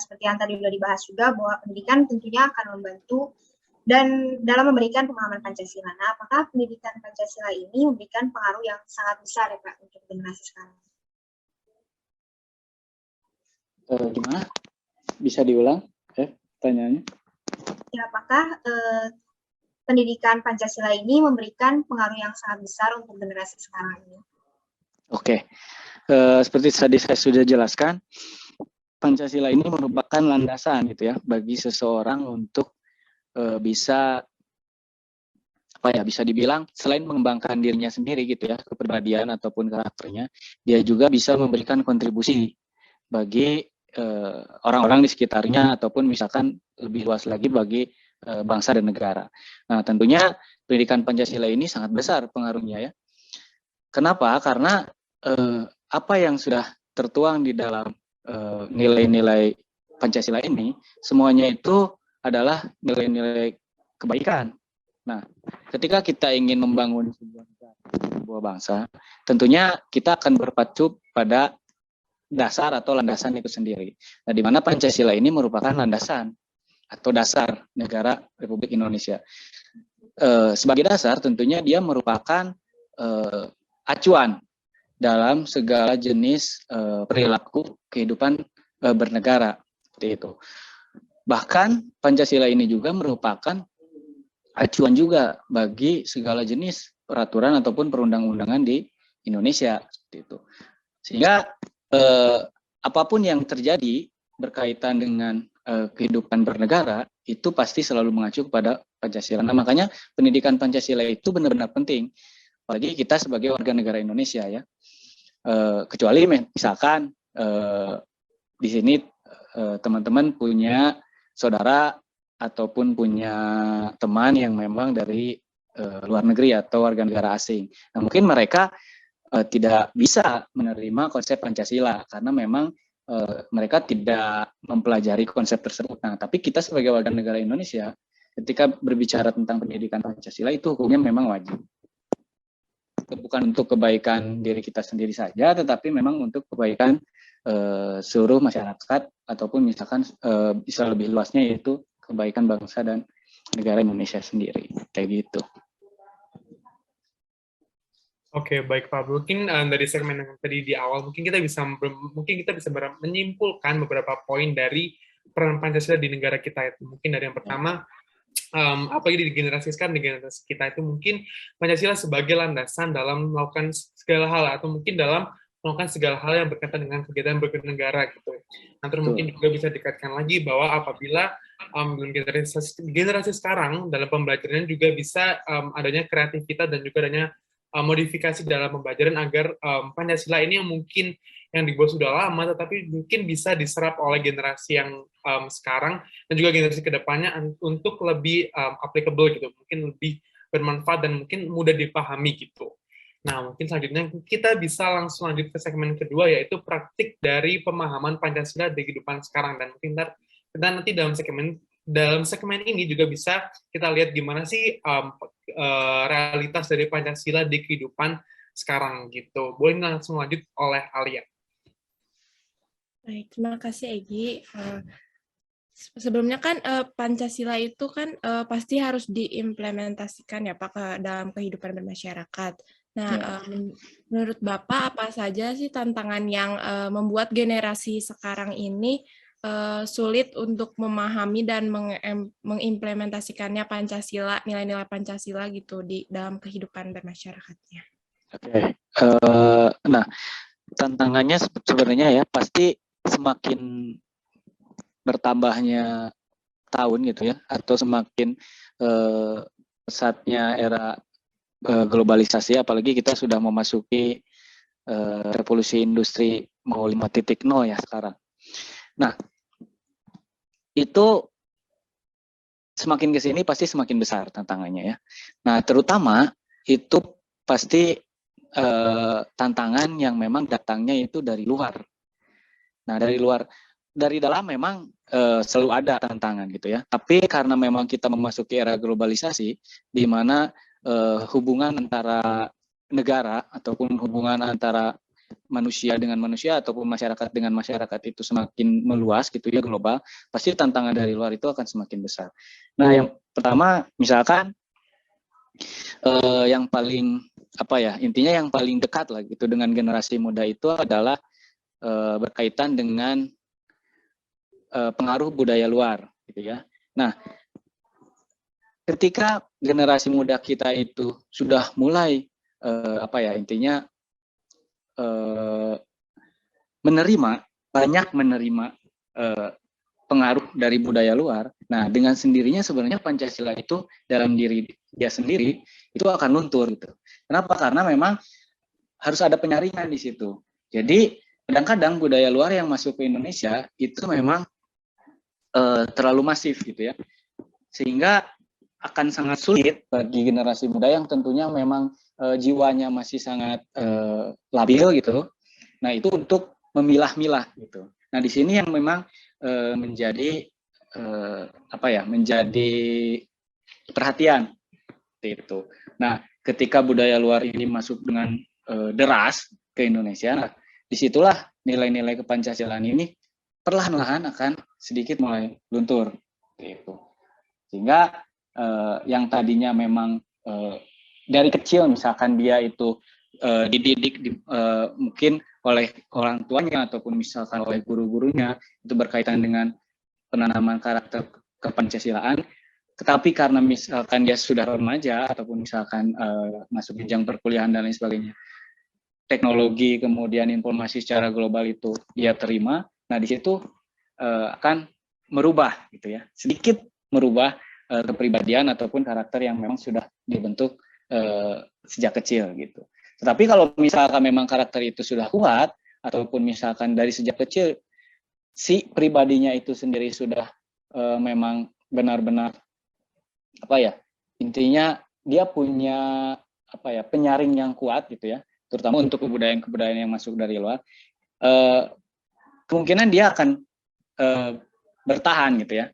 seperti yang tadi sudah dibahas juga, bahwa pendidikan tentunya akan membantu dan dalam memberikan pemahaman Pancasila. Nah, apakah pendidikan Pancasila ini memberikan pengaruh yang sangat besar ya Pak untuk generasi sekarang? Gimana? Bisa diulang pertanyaannya? Ya, apakah pendidikan Pancasila ini memberikan pengaruh yang sangat besar untuk generasi sekarang ini? Oke, seperti tadi saya sudah jelaskan, Pancasila ini merupakan landasan gitu ya bagi seseorang untuk bisa dibilang selain mengembangkan dirinya sendiri gitu ya, kepribadian ataupun karakternya, dia juga bisa memberikan kontribusi bagi orang-orang di sekitarnya ataupun misalkan lebih luas lagi bagi bangsa dan negara. Nah, tentunya pendidikan Pancasila ini sangat besar pengaruhnya ya. Kenapa? Karena apa yang sudah tertuang di dalam nilai-nilai Pancasila ini, semuanya itu adalah nilai-nilai kebaikan. Nah, ketika kita ingin membangun sebuah bangsa, tentunya kita akan berpacu pada dasar atau landasan itu sendiri. Nah, di mana Pancasila ini merupakan landasan atau dasar negara Republik Indonesia. Sebagai dasar, tentunya dia merupakan acuan dalam segala jenis perilaku kehidupan bernegara seperti itu. Bahkan Pancasila ini juga merupakan acuan juga bagi segala jenis peraturan ataupun perundang-undangan di Indonesia seperti itu. Sehingga apapun yang terjadi berkaitan dengan kehidupan bernegara itu pasti selalu mengacu kepada Pancasila. Nah, makanya pendidikan Pancasila itu benar-benar penting. apalagi kita sebagai warga negara Indonesia ya. Kecuali misalkan di sini teman-teman punya saudara ataupun punya teman yang memang dari luar negeri atau warga negara asing. Nah, mungkin mereka tidak bisa menerima konsep Pancasila karena memang mereka tidak mempelajari konsep tersebut. Nah, tapi kita sebagai warga negara Indonesia, ketika berbicara tentang pendidikan Pancasila itu hukumnya memang wajib. Bukan untuk kebaikan diri kita sendiri saja, tetapi memang untuk kebaikan seluruh masyarakat ataupun misalkan bisa lebih luasnya yaitu kebaikan bangsa dan negara Indonesia sendiri, kayak gitu. Oke, baik Pak. Mungkin dari segmen yang tadi di awal, mungkin kita bisa menyimpulkan beberapa poin dari peran Pancasila di negara kita itu. Mungkin dari yang pertama, apalagi di generasi sekarang, di generasi kita itu mungkin Pancasila sebagai landasan dalam melakukan segala hal, atau mungkin dalam melakukan segala hal yang berkaitan dengan kegiatan bernegara gitu. Nah, terus mungkin juga bisa dikaitkan lagi bahwa apabila generasi sekarang dalam pembelajaran juga bisa adanya kreativitas dan juga adanya modifikasi dalam pembelajaran agar Pancasila ini yang mungkin yang dibuat sudah lama, tetapi mungkin bisa diserap oleh generasi yang sekarang dan juga generasi kedepannya untuk lebih applicable gitu, mungkin lebih bermanfaat dan mungkin mudah dipahami gitu. Nah, mungkin selanjutnya kita bisa langsung lanjut ke segmen kedua, yaitu praktik dari pemahaman Pancasila di kehidupan sekarang. Dan mungkin kita nanti dalam segmen ini juga bisa kita lihat gimana sih realitas dari Pancasila di kehidupan sekarang gitu. Boleh langsung lanjut oleh Alia. Baik, terima kasih Egy. Sebelumnya kan Pancasila itu kan pasti harus diimplementasikan ya Pak ke dalam kehidupan bermasyarakat. Nah, menurut Bapak apa saja sih tantangan yang membuat generasi sekarang ini sulit untuk memahami dan mengimplementasikannya Pancasila, nilai-nilai Pancasila gitu di dalam kehidupan bermasyarakatnya? Oke. Nah, tantangannya sebenarnya ya pasti semakin bertambahnya tahun gitu ya, atau semakin pesatnya era globalisasi, apalagi kita sudah memasuki revolusi industri mau 5.0 ya sekarang. Nah, itu semakin ke sini pasti semakin besar tantangannya ya. Nah, terutama itu pasti tantangan yang memang datangnya itu dari luar. Nah, dari dalam memang selalu ada tantangan gitu ya. Tapi karena memang kita memasuki era globalisasi, di mana hubungan antara negara ataupun hubungan antara manusia dengan manusia ataupun masyarakat dengan masyarakat itu semakin meluas gitu ya, global, pasti tantangan dari luar itu akan semakin besar. Nah, yang pertama misalkan yang paling intinya yang paling dekat lah gitu dengan generasi muda itu adalah berkaitan dengan pengaruh budaya luar gitu ya. Nah, ketika generasi muda kita itu sudah mulai banyak menerima pengaruh dari budaya luar. Nah, dengan sendirinya sebenarnya Pancasila itu dalam diri dia sendiri itu akan luntur gitu. Kenapa? Karena memang harus ada penyaringan di situ. Jadi kadang-kadang budaya luar yang masuk ke Indonesia itu memang terlalu masif gitu ya, sehingga akan sangat sulit bagi generasi muda yang tentunya memang jiwanya masih sangat labil gitu. Nah, itu untuk memilah-milah gitu. Nah, di sini yang memang menjadi perhatian itu. Nah, ketika budaya luar ini masuk dengan deras ke Indonesia, nah, disitulah nilai-nilai kepancasilaan ini perlahan-lahan akan sedikit mulai luntur gitu. Sehingga yang tadinya memang dari kecil misalkan dia itu dididik mungkin oleh orang tuanya ataupun misalkan oleh guru-gurunya itu berkaitan dengan penanaman karakter kepancasilaan, tetapi karena misalkan dia sudah remaja ataupun misalkan masuk jenjang perkuliahan dan lain sebagainya, teknologi kemudian informasi secara global itu dia terima. Nah, di situ akan merubah gitu ya, sedikit merubah kepribadian ataupun karakter yang memang sudah dibentuk sejak kecil gitu. Tetapi kalau misalkan memang karakter itu sudah kuat, ataupun misalkan dari sejak kecil si pribadinya itu sendiri sudah memang benar-benar intinya dia punya penyaring yang kuat gitu ya, terutama untuk kebudayaan-kebudayaan yang masuk dari luar, kemungkinan dia akan bertahan gitu ya.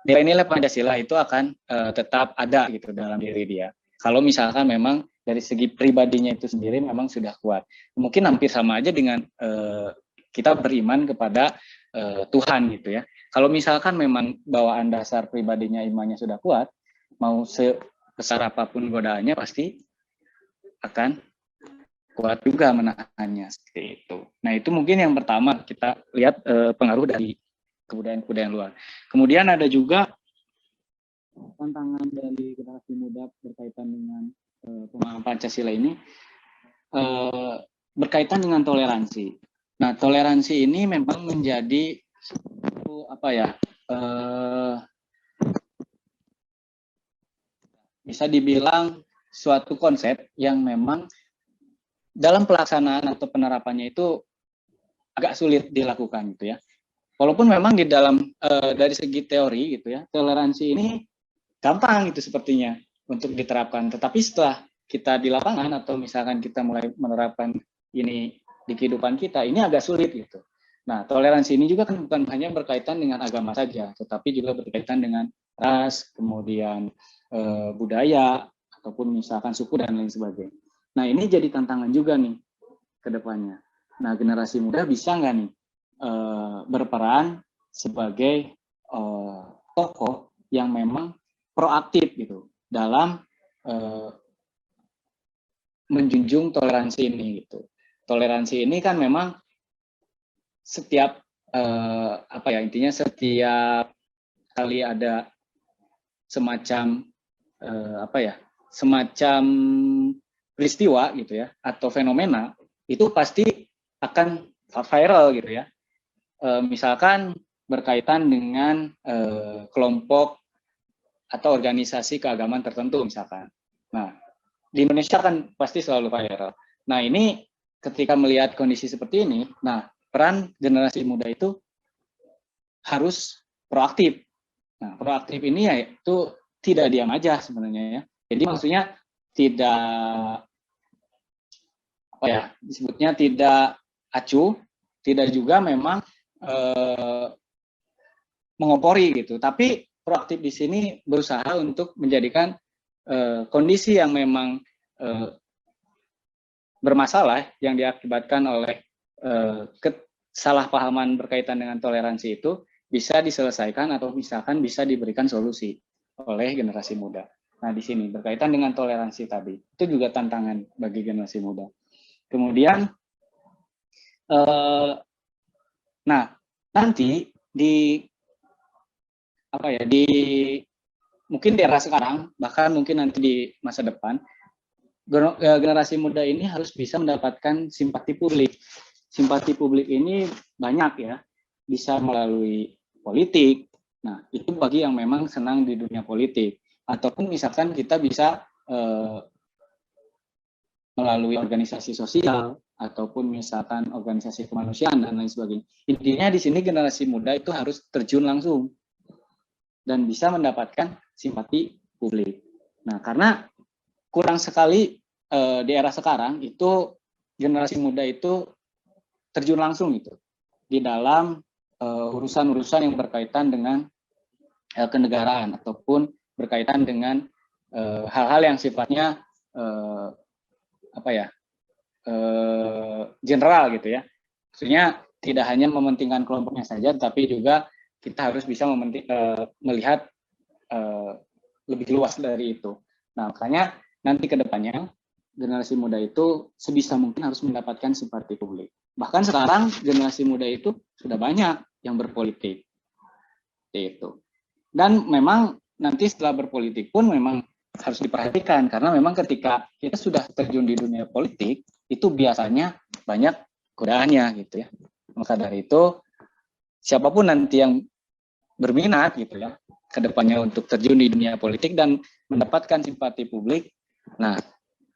Nilai-nilai Pancasila itu akan tetap ada gitu dalam diri dia. Kalau misalkan memang dari segi pribadinya itu sendiri memang sudah kuat. Mungkin hampir sama aja dengan kita beriman kepada Tuhan gitu ya. Kalau misalkan memang bawaan dasar pribadinya imannya sudah kuat, mau sebesar apapun godaannya pasti akan kuat juga menahannya seperti itu. Nah itu mungkin yang pertama kita lihat pengaruh dari kebudayaan-kebudayaan luar. Kemudian ada juga tantangan dari generasi muda berkaitan dengan pemahaman Pancasila ini berkaitan dengan toleransi. Nah toleransi ini memang menjadi bisa dibilang suatu konsep yang memang dalam pelaksanaan atau penerapannya itu agak sulit dilakukan gitu ya. Walaupun memang di dalam dari segi teori gitu ya, toleransi ini gampang gitu sepertinya untuk diterapkan. Tetapi setelah kita di lapangan atau misalkan kita mulai menerapkan ini di kehidupan kita, ini agak sulit gitu. Nah, toleransi ini juga kan bukan hanya berkaitan dengan agama saja, tetapi juga berkaitan dengan ras, kemudian budaya, ataupun misalkan suku dan lain sebagainya. Nah, ini jadi tantangan juga nih ke depannya. Nah, generasi muda bisa nggak nih berperan sebagai tokoh yang memang proaktif gitu dalam menjunjung toleransi ini gitu. Toleransi ini kan memang setiap intinya setiap kali ada semacam semacam peristiwa gitu ya atau fenomena itu pasti akan viral gitu ya. Misalkan berkaitan dengan kelompok atau organisasi keagamaan tertentu misalkan. Nah, di Indonesia kan pasti selalu viral. Nah, ini ketika melihat kondisi seperti ini, nah peran generasi muda itu harus proaktif. Nah, proaktif ini yaitu tidak diam aja sebenarnya ya. Jadi maksudnya tidak disebutnya tidak acuh, tidak juga memang mengompori gitu, tapi proaktif di sini berusaha untuk menjadikan kondisi yang memang bermasalah yang diakibatkan oleh kesalahpahaman berkaitan dengan toleransi itu bisa diselesaikan atau misalkan bisa diberikan solusi oleh generasi muda. Nah di sini berkaitan dengan toleransi tadi itu juga tantangan bagi generasi muda. Kemudian nanti mungkin di era sekarang bahkan mungkin nanti di masa depan generasi muda ini harus bisa mendapatkan simpati publik. Simpati publik ini banyak ya, bisa melalui politik. Nah itu bagi yang memang senang di dunia politik, ataupun misalkan kita bisa melalui organisasi sosial ataupun misalkan organisasi kemanusiaan dan lain sebagainya. Intinya di sini generasi muda itu harus terjun langsung dan bisa mendapatkan simpati publik. Nah, karena kurang sekali di era sekarang itu generasi muda itu terjun langsung gitu di dalam urusan-urusan yang berkaitan dengan kenegaraan ataupun berkaitan dengan hal-hal yang sifatnya general gitu ya. Maksudnya tidak hanya mementingkan kelompoknya saja, tapi juga kita harus bisa melihat lebih luas dari itu. Nah, makanya nanti ke depannya generasi muda itu sebisa mungkin harus mendapatkan simpati publik. Bahkan sekarang generasi muda itu sudah banyak yang berpolitik. Itu. Dan memang nanti setelah berpolitik pun memang harus diperhatikan karena memang ketika kita sudah terjun di dunia politik itu biasanya banyak godaannya gitu ya. Maka dari itu siapapun nanti yang berminat gitu ya ke depannya untuk terjun di dunia politik dan mendapatkan simpati publik, nah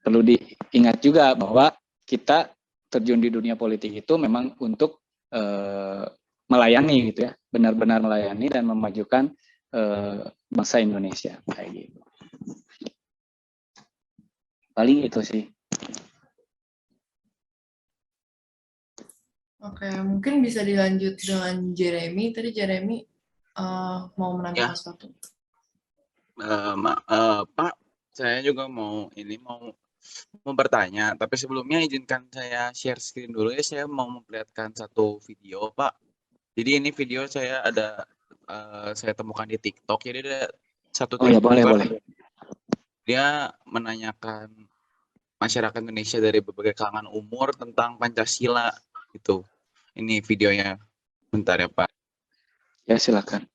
perlu diingat juga bahwa kita terjun di dunia politik itu memang untuk melayani gitu ya, benar-benar melayani dan memajukan bangsa Indonesia kayak gitu. Paling itu sih. Oke, mungkin bisa dilanjut dengan Jeremy. Tadi Jeremy mau menambahkan sesuatu. Pak, saya juga mau bertanya, tapi sebelumnya izinkan saya share screen dulu ya. Saya mau memperlihatkan satu video, Pak. Jadi ini video saya saya temukan di TikTok. Jadi ada satu Oh ya, boleh. Dia menanyakan masyarakat Indonesia dari berbagai kalangan umur tentang Pancasila gitu. Ini videonya. Bentar ya, Pak. Ya, silakan.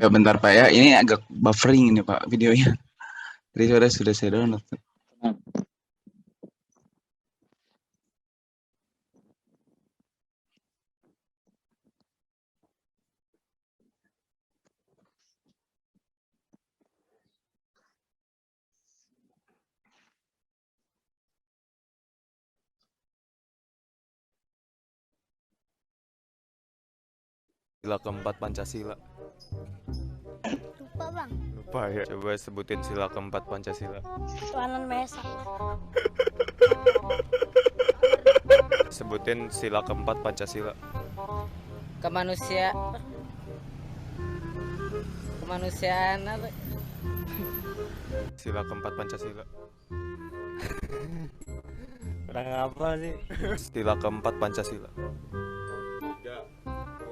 Ya, bentar Pak ya, ini agak buffering ini Pak videonya. Jadi sudah saya download. Sila keempat Pancasila. Lupa bang. Lupa ya. Coba sebutin sila keempat Pancasila. Tuanan Maha Esa. Sebutin sila keempat Pancasila. Kemanusiaan apa? Sila keempat Pancasila. Kurang apa sih? Sila keempat Pancasila. 3,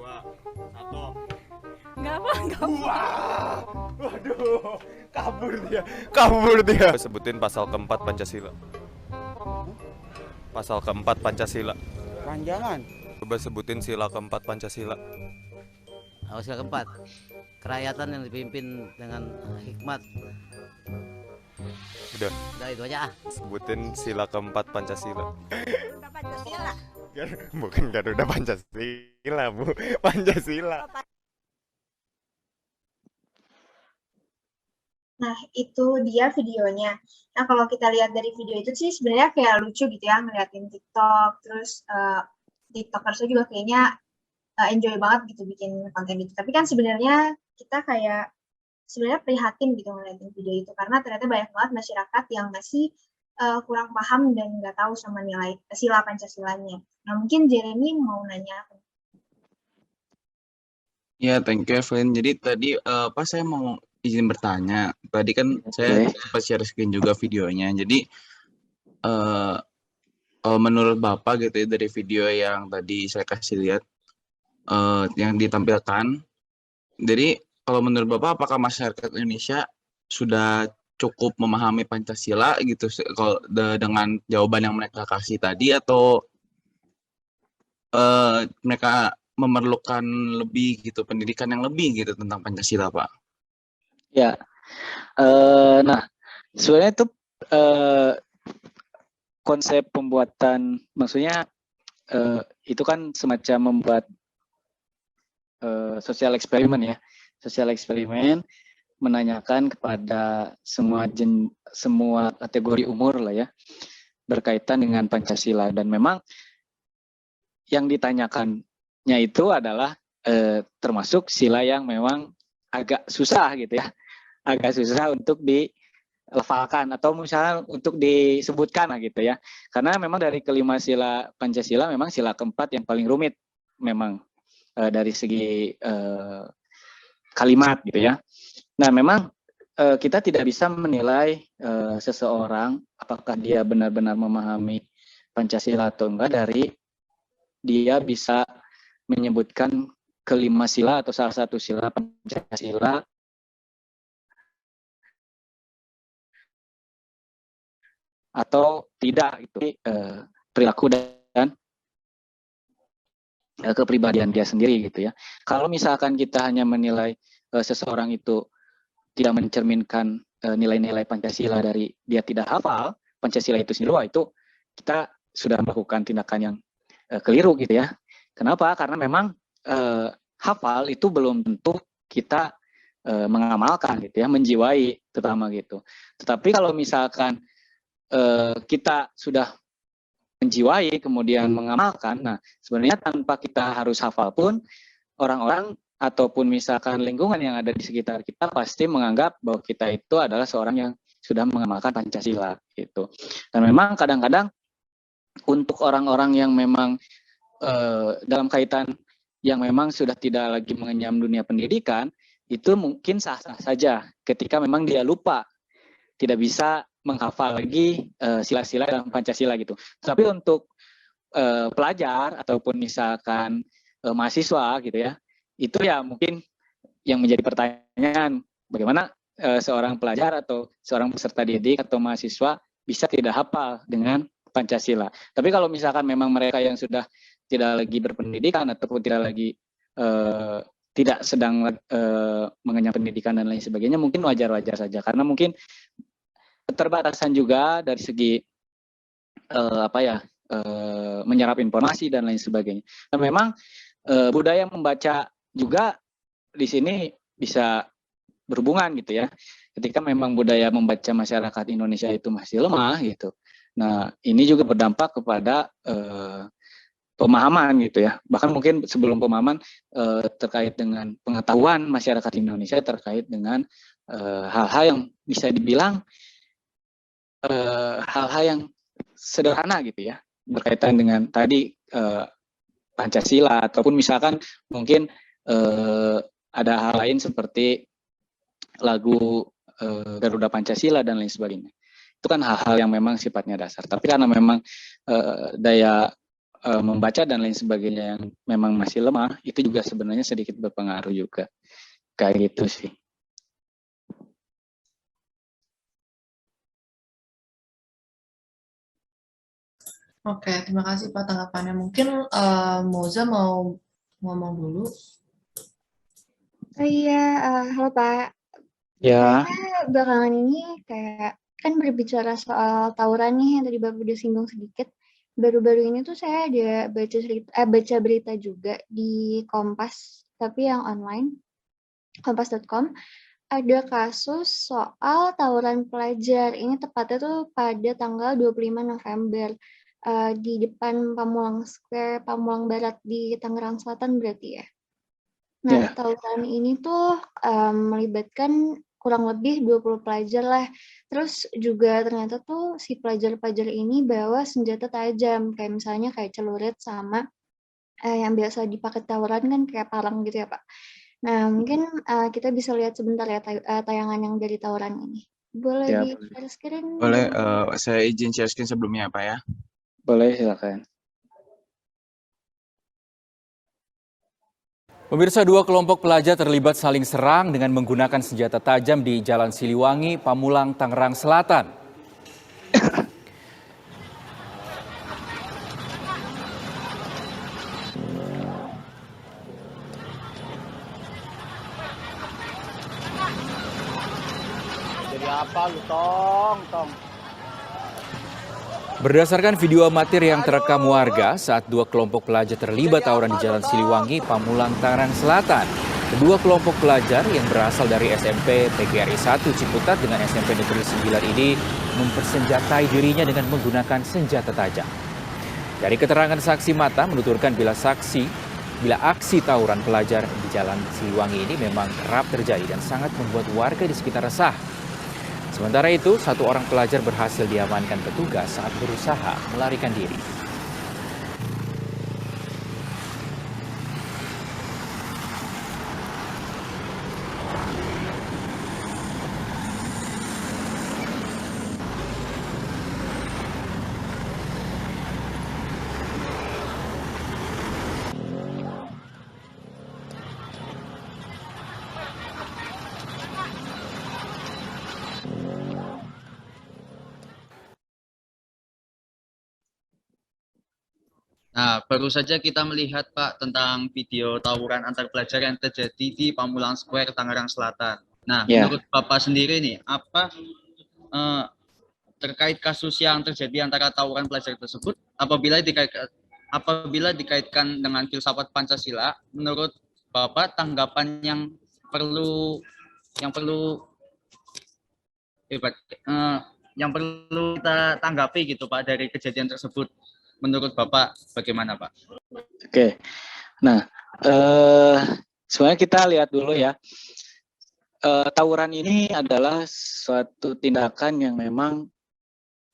2, 1. Enggak apa, enggak apa. Waduh, kabur dia. Sebutin pasal keempat Pancasila. Pasal keempat Pancasila. Panjangan. Coba sebutin sila keempat Pancasila. Sila keempat, kerakyatan yang dipimpin dengan hikmat. Udah. Udah itu aja. Sebutin sila keempat Pancasila. Garuda Pancasila. Bukan Garuda Pancasila, Bu. Pancasila. Nah, itu dia videonya. Nah, kalau kita lihat dari video itu sih sebenarnya kayak lucu gitu ya, ngeliatin TikTok, terus TikTokersnya juga kayaknya enjoy banget gitu bikin konten itu. Tapi kan sebenarnya kita kayak sebenarnya prihatin gitu ngeliatin video itu, karena ternyata banyak banget masyarakat yang masih kurang paham dan nggak tahu sama nilai sila Pancasilanya. Nah, mungkin Jeremy mau nanya. Ya, thank you Evelyn. Jadi tadi pas saya mau izin bertanya. Tadi kan saya sempat share screen juga videonya. Jadi menurut Bapak gitu ya, dari video yang tadi saya kasih lihat yang ditampilkan. Jadi kalau menurut Bapak apakah masyarakat Indonesia sudah cukup memahami Pancasila gitu kalau dengan jawaban yang mereka kasih tadi, atau mereka memerlukan lebih gitu, pendidikan yang lebih gitu tentang Pancasila, Pak? Ya, nah sebenarnya itu konsep pembuatan, maksudnya itu kan semacam membuat sosial eksperimen ya, sosial eksperimen menanyakan kepada semua kategori umur lah ya, berkaitan dengan Pancasila. Dan memang yang ditanyakannya itu adalah termasuk sila yang memang agak susah gitu ya, agak susah untuk dilafalkan atau misalnya untuk disebutkan lah gitu ya, karena memang dari kelima sila Pancasila memang sila keempat yang paling rumit memang dari segi kalimat gitu ya. Nah, memang kita tidak bisa menilai seseorang apakah dia benar-benar memahami Pancasila atau enggak dari dia bisa menyebutkan kelima sila atau salah satu sila Pancasila atau tidak, itu perilaku dan kepribadian dia sendiri gitu ya. Kalau misalkan kita hanya menilai seseorang itu tidak mencerminkan nilai-nilai Pancasila dari dia tidak hafal Pancasila itu sendiri, wah itu kita sudah melakukan tindakan yang keliru gitu ya. Kenapa? Karena memang hafal itu belum tentu kita mengamalkan gitu ya, menjiwai terutama gitu. Tetapi kalau misalkan kita sudah menjiwai kemudian mengamalkan, nah sebenarnya tanpa kita harus hafal pun orang-orang ataupun misalkan lingkungan yang ada di sekitar kita pasti menganggap bahwa kita itu adalah seorang yang sudah mengamalkan Pancasila gitu. Dan memang kadang-kadang untuk orang-orang yang memang dalam kaitan yang memang sudah tidak lagi mengenyam dunia pendidikan, itu mungkin sah-sah saja ketika memang dia lupa, tidak bisa menghafal lagi sila-sila dalam Pancasila gitu. Tapi untuk pelajar ataupun misalkan mahasiswa gitu ya, itu ya mungkin yang menjadi pertanyaan, bagaimana seorang pelajar atau seorang peserta didik atau mahasiswa bisa tidak hafal dengan Pancasila. Tapi kalau misalkan memang mereka yang sudah tidak lagi berpendidikan ataupun tidak lagi tidak sedang mengenyam pendidikan dan lain sebagainya, mungkin wajar-wajar saja, karena mungkin keterbatasan juga dari segi menyerap informasi dan lain sebagainya. Dan memang budaya membaca juga di sini bisa berhubungan gitu ya. Ketika memang budaya membaca masyarakat Indonesia itu masih lemah gitu. Nah, ini juga berdampak kepada pemahaman gitu ya. Bahkan mungkin sebelum pemahaman terkait dengan pengetahuan masyarakat Indonesia terkait dengan hal-hal yang bisa dibilang hal-hal yang sederhana gitu ya, berkaitan dengan tadi Pancasila, ataupun misalkan mungkin ada hal lain seperti lagu Garuda Pancasila dan lain sebagainya. Itu kan hal-hal yang memang sifatnya dasar. Tapi karena memang daya membaca dan lain sebagainya yang memang masih lemah, itu juga sebenarnya sedikit berpengaruh juga. Kayak gitu sih. Oke, terima kasih Pak tanggapannya. Mungkin Moza mau ngomong dulu. Iya, halo Pak. Ya. Saya belakangan ini kayak kan berbicara soal tawuran nih yang tadi Bapak udah singgung sedikit. Baru-baru ini tuh saya ada baca berita juga di Kompas, tapi yang online, kompas.com, ada kasus soal tawuran pelajar. Ini tepatnya tuh pada tanggal 25 November. Di depan Pamulang Square, Pamulang Barat di Tangerang Selatan berarti ya. Nah, tawuran ini tuh melibatkan kurang lebih 20 pelajar lah. Terus juga ternyata tuh si pelajar-pelajar ini bawa senjata tajam, kayak misalnya kayak celurit sama yang biasa dipakai tawuran kan kayak parang gitu ya Pak. Nah, mungkin kita bisa lihat sebentar ya tayangan yang dari tawuran ini. Boleh Ya, di-share screen? boleh saya izin share screen sebelumnya Pak ya. Boleh, silakan. Pemirsa, dua kelompok pelajar terlibat saling serang dengan menggunakan senjata tajam di Jalan Siliwangi, Pamulang, Tangerang Selatan. Jadi apa lu tong? Berdasarkan video amatir yang terekam warga saat dua kelompok pelajar terlibat tawuran di Jalan Siliwangi, Pamulang, Tangerang Selatan. Kedua kelompok pelajar yang berasal dari SMP PGRI 1 Ciputat dengan SMP Negeri 9 ini mempersenjatai dirinya dengan menggunakan senjata tajam. Dari keterangan saksi mata menuturkan bila aksi tawuran pelajar di Jalan Siliwangi ini memang kerap terjadi dan sangat membuat warga di sekitar resah. Sementara itu, satu orang pelajar berhasil diamankan petugas saat berusaha melarikan diri. Nah, baru saja kita melihat Pak tentang video tawuran antar pelajar yang terjadi di Pamulang Square, Tangerang Selatan. Nah, Ya. menurut Bapak sendiri nih, apa terkait kasus yang terjadi antara tawuran pelajar tersebut, apabila dikaitkan dengan filsafat Pancasila, menurut Bapak tanggapan perlu yang perlu kita tanggapi gitu Pak dari kejadian tersebut. Menurut Bapak bagaimana Pak? Oke, nah sebenarnya kita lihat dulu ya, tawuran ini adalah suatu tindakan yang memang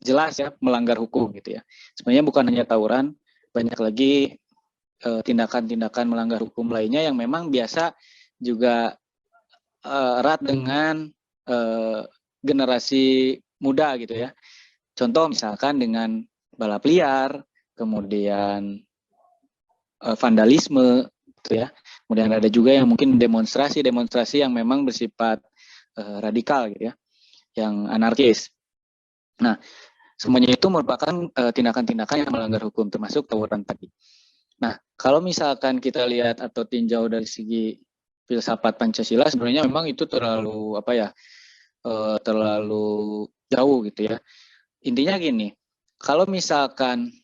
jelas ya melanggar hukum gitu ya. Sebenarnya bukan hanya tawuran, banyak lagi tindakan-tindakan melanggar hukum lainnya yang memang biasa juga erat dengan generasi muda gitu ya. Contoh misalkan dengan balap liar, kemudian vandalisme gitu ya. Kemudian ada juga yang mungkin demonstrasi yang memang bersifat radikal gitu ya, yang anarkis. Nah, semuanya itu merupakan tindakan-tindakan yang melanggar hukum, termasuk tawuran tadi. Nah, kalau misalkan kita lihat atau tinjau dari segi filsafat Pancasila, sebenarnya memang itu terlalu terlalu jauh gitu ya. Intinya gini, kalau misalkan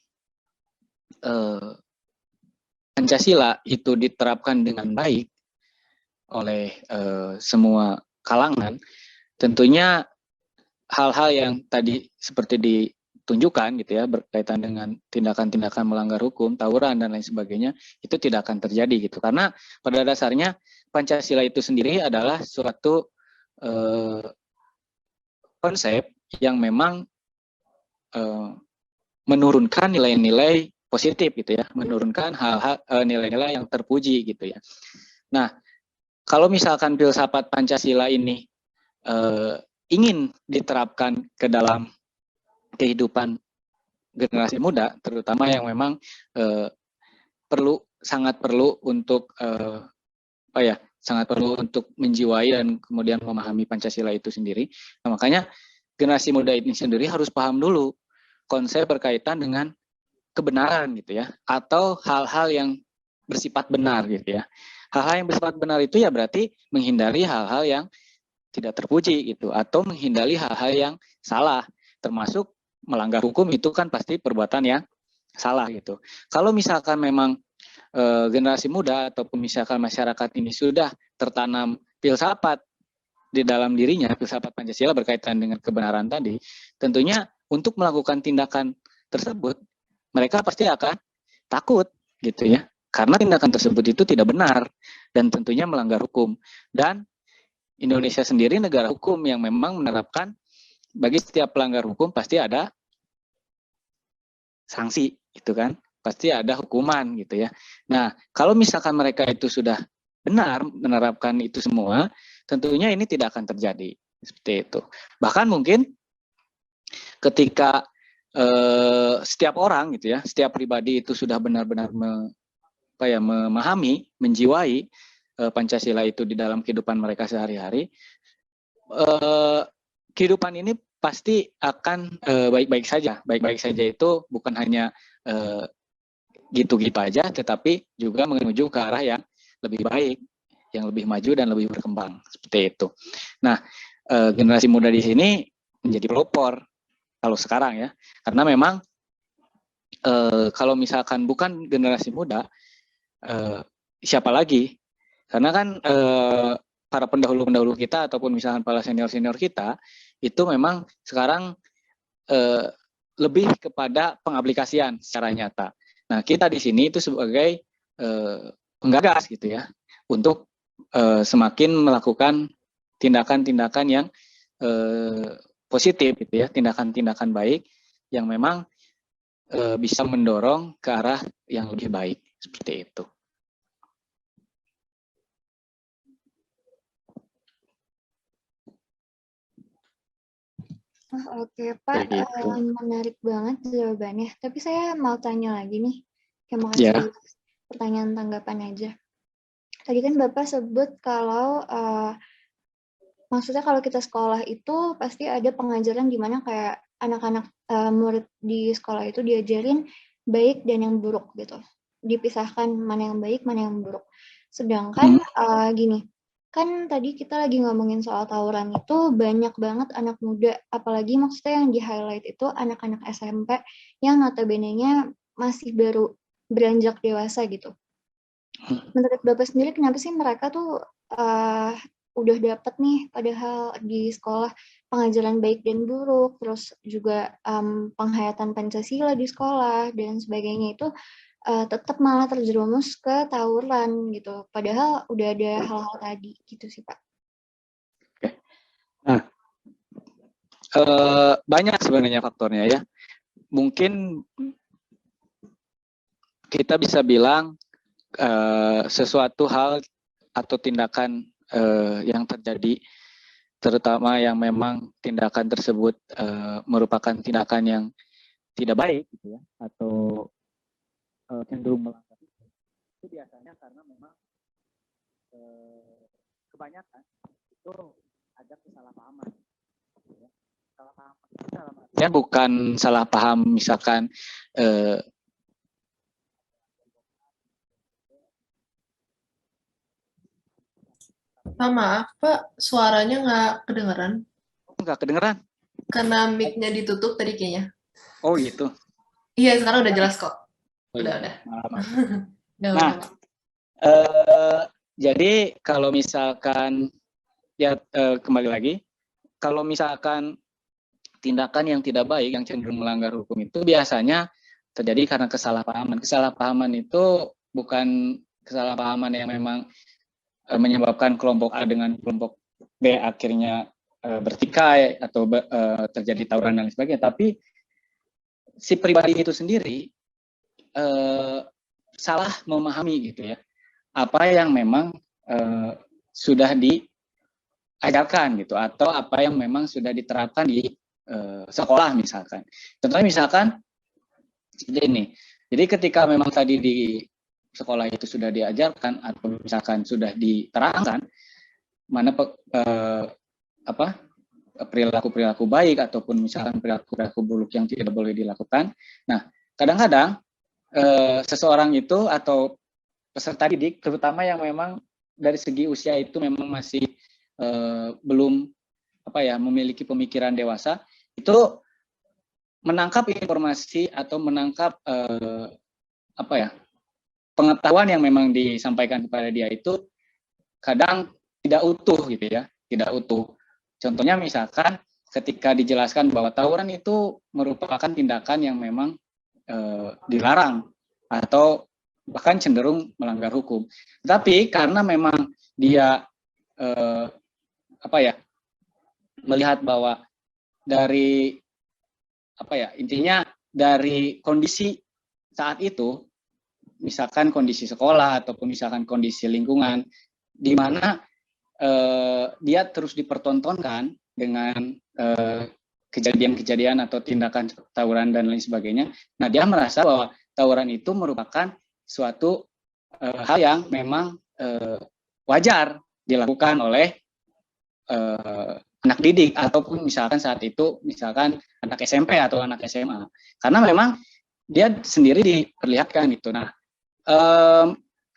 Pancasila itu diterapkan dengan baik oleh semua kalangan, tentunya hal-hal yang tadi seperti ditunjukkan gitu ya, berkaitan dengan tindakan-tindakan melanggar hukum, tawuran dan lain sebagainya, itu tidak akan terjadi gitu. Karena pada dasarnya Pancasila itu sendiri adalah suatu konsep yang memang menurunkan nilai-nilai positif gitu ya, menurunkan hal-hal nilai-nilai yang terpuji gitu ya. Nah, kalau misalkan filsafat Pancasila ini ingin diterapkan ke dalam kehidupan generasi muda, terutama yang memang sangat perlu untuk sangat perlu untuk menjiwai dan kemudian memahami Pancasila itu sendiri. Nah, makanya generasi muda ini sendiri harus paham dulu konsep berkaitan dengan kebenaran gitu ya, atau hal-hal yang bersifat benar gitu ya. Hal-hal yang bersifat benar itu ya berarti menghindari hal-hal yang tidak terpuji gitu, atau menghindari hal-hal yang salah, termasuk melanggar hukum itu kan pasti perbuatan yang salah gitu. Kalau misalkan memang generasi muda ataupun misalkan masyarakat ini sudah tertanam filsafat di dalam dirinya, filsafat Pancasila berkaitan dengan kebenaran tadi, tentunya untuk melakukan tindakan tersebut mereka pasti akan takut gitu ya, karena tindakan tersebut itu tidak benar dan tentunya melanggar hukum. Dan Indonesia sendiri negara hukum yang memang menerapkan bagi setiap pelanggar hukum pasti ada sanksi gitu kan, pasti ada hukuman gitu ya. Nah, kalau misalkan mereka itu sudah benar menerapkan itu semua, tentunya ini tidak akan terjadi seperti itu. Bahkan mungkin ketika setiap orang gitu ya, setiap pribadi itu sudah benar-benar memahami, menjiwai Pancasila itu di dalam kehidupan mereka sehari-hari, kehidupan ini pasti akan baik-baik saja. Baik-baik saja itu bukan hanya gitu-gitu aja, tetapi juga menuju ke arah yang lebih baik, yang lebih maju dan lebih berkembang seperti itu. Nah, generasi muda di sini menjadi pelopor kalau sekarang ya, karena memang kalau misalkan bukan generasi muda, siapa lagi? Karena kan para pendahulu-pendahulu kita ataupun misalkan para senior-senior kita itu memang sekarang lebih kepada pengaplikasian secara nyata. Nah, kita di sini itu sebagai penggagas gitu ya, untuk semakin melakukan tindakan-tindakan yang positif gitu ya, tindakan-tindakan baik yang memang bisa mendorong ke arah yang lebih baik seperti itu. Oke Pak, menarik banget jawabannya. Tapi saya mau tanya lagi nih, mau kasih pertanyaan tanggapan aja. Tadi kan Bapak sebut kalau maksudnya kalau kita sekolah itu pasti ada pengajaran di mana kayak anak-anak murid di sekolah itu diajarin baik dan yang buruk gitu. Dipisahkan mana yang baik, mana yang buruk. Sedangkan gini, kan tadi kita lagi ngomongin soal tawuran itu banyak banget anak muda, apalagi maksudnya yang di-highlight itu anak-anak SMP yang notabene-nya masih baru beranjak dewasa gitu. Menurut Bapak sendiri kenapa sih mereka tuh udah dapet nih padahal di sekolah pengajaran baik dan buruk, terus juga penghayatan Pancasila di sekolah dan sebagainya itu tetap malah terjerumus ke tawuran gitu. Padahal udah ada hal-hal tadi gitu sih Pak. Nah, banyak sebenarnya faktornya ya. Mungkin kita bisa bilang sesuatu hal atau tindakan yang terjadi, terutama yang memang tindakan tersebut merupakan tindakan yang tidak baik gitu ya, atau cenderung melanggar itu biasanya karena memang kebanyakan itu ada kesalahpahaman. Ya. Salah bukan salah paham misalkan Pak, maaf Pak, suaranya nggak kedengeran. Nggak kedengeran? Karena mic-nya ditutup tadi kayaknya. Oh gitu. Iya, sekarang udah jelas kok. Udah. Nah, jadi kalau misalkan ya kembali lagi, kalau misalkan tindakan yang tidak baik yang cenderung melanggar hukum itu biasanya terjadi karena kesalahpahaman. Kesalahpahaman itu bukan kesalahpahaman yang memang menyebabkan kelompok A dengan kelompok B akhirnya bertikai atau terjadi tawuran dan sebagainya, tapi si pribadi itu sendiri salah memahami gitu ya apa yang memang sudah diajarkan gitu atau apa yang memang sudah diterapkan di sekolah misalkan. Contohnya misalkan seperti ini. Jadi ketika memang tadi di sekolah itu sudah diajarkan atau misalkan sudah diterangkan mana perilaku-perilaku baik ataupun misalkan perilaku-perilaku buruk yang tidak boleh dilakukan. Nah, kadang-kadang seseorang itu atau peserta didik, terutama yang memang dari segi usia itu memang masih belum memiliki pemikiran dewasa, itu menangkap informasi atau menangkap pengetahuan yang memang disampaikan kepada dia itu kadang tidak utuh gitu ya, tidak utuh. Contohnya misalkan ketika dijelaskan bahwa tawuran itu merupakan tindakan yang memang dilarang atau bahkan cenderung melanggar hukum. Tapi karena memang dia melihat bahwa dari intinya dari kondisi saat itu, misalkan kondisi sekolah ataupun misalkan kondisi lingkungan di mana dia terus dipertontonkan dengan kejadian-kejadian atau tindakan tawuran dan lain sebagainya. Nah, dia merasa bahwa tawuran itu merupakan suatu hal yang memang wajar dilakukan oleh anak didik ataupun misalkan saat itu misalkan anak SMP atau anak SMA. Karena memang dia sendiri diperlihatkan gitu. Nah,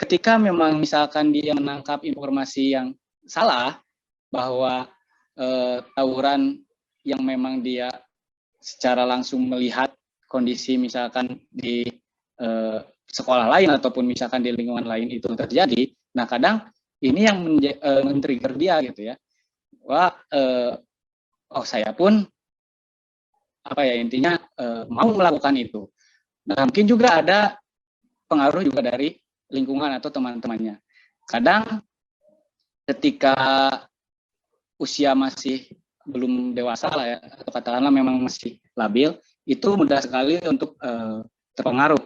ketika memang misalkan dia menangkap informasi yang salah bahwa tawuran yang memang dia secara langsung melihat kondisi misalkan di sekolah lain ataupun misalkan di lingkungan lain itu terjadi, nah kadang ini yang men-trigger dia gitu ya. Wah, saya pun intinya mau melakukan itu. Nah, mungkin juga ada pengaruh juga dari lingkungan atau teman-temannya. Kadang ketika usia masih belum dewasa lah ya, atau katakanlah memang masih labil, itu mudah sekali untuk terpengaruh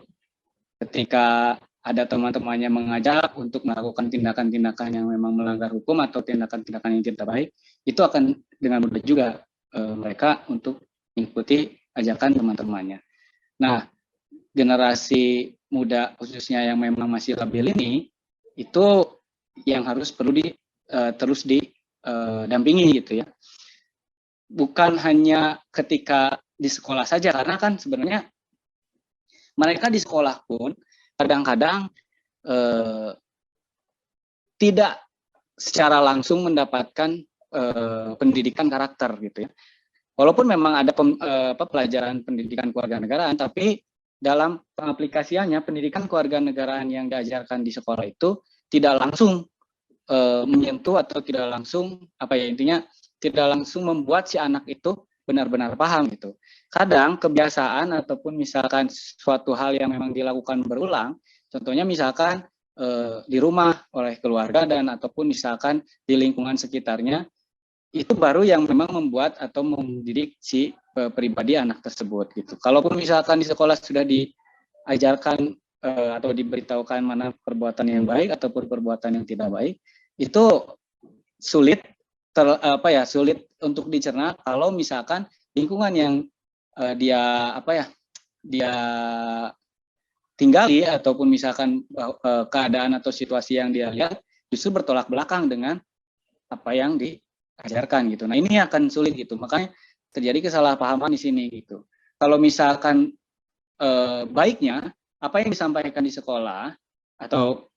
ketika ada teman-temannya mengajak untuk melakukan tindakan-tindakan yang memang melanggar hukum atau tindakan-tindakan yang tidak baik, itu akan dengan mudah juga mereka untuk mengikuti ajakan teman-temannya. Nah, generasi muda khususnya yang memang masih labil ini, itu yang harus perlu terus didampingi gitu ya. Bukan hanya ketika di sekolah saja, karena kan sebenarnya mereka di sekolah pun kadang-kadang tidak secara langsung mendapatkan pendidikan karakter gitu ya. Walaupun memang ada pelajaran pendidikan kewarganegaraan, tapi dalam pengaplikasiannya pendidikan kewarganegaraan yang diajarkan di sekolah itu tidak langsung menyentuh atau tidak langsung intinya tidak langsung membuat si anak itu benar-benar paham gitu. Kadang kebiasaan ataupun misalkan suatu hal yang memang dilakukan berulang, contohnya misalkan di rumah oleh keluarga dan ataupun misalkan di lingkungan sekitarnya, itu baru yang memang membuat atau mendidik si pribadi anak tersebut gitu. Kalaupun misalkan di sekolah sudah diajarkan atau diberitahukan mana perbuatan yang baik ataupun perbuatan yang tidak baik, itu sulit sulit untuk dicerna kalau misalkan lingkungan yang dia tinggali ataupun misalkan keadaan atau situasi yang dia lihat justru bertolak belakang dengan apa yang diajarkan gitu. Nah, ini akan sulit gitu. Makanya terjadi kesalahpahaman di sini gitu. Kalau misalkan baiknya apa yang disampaikan di sekolah atau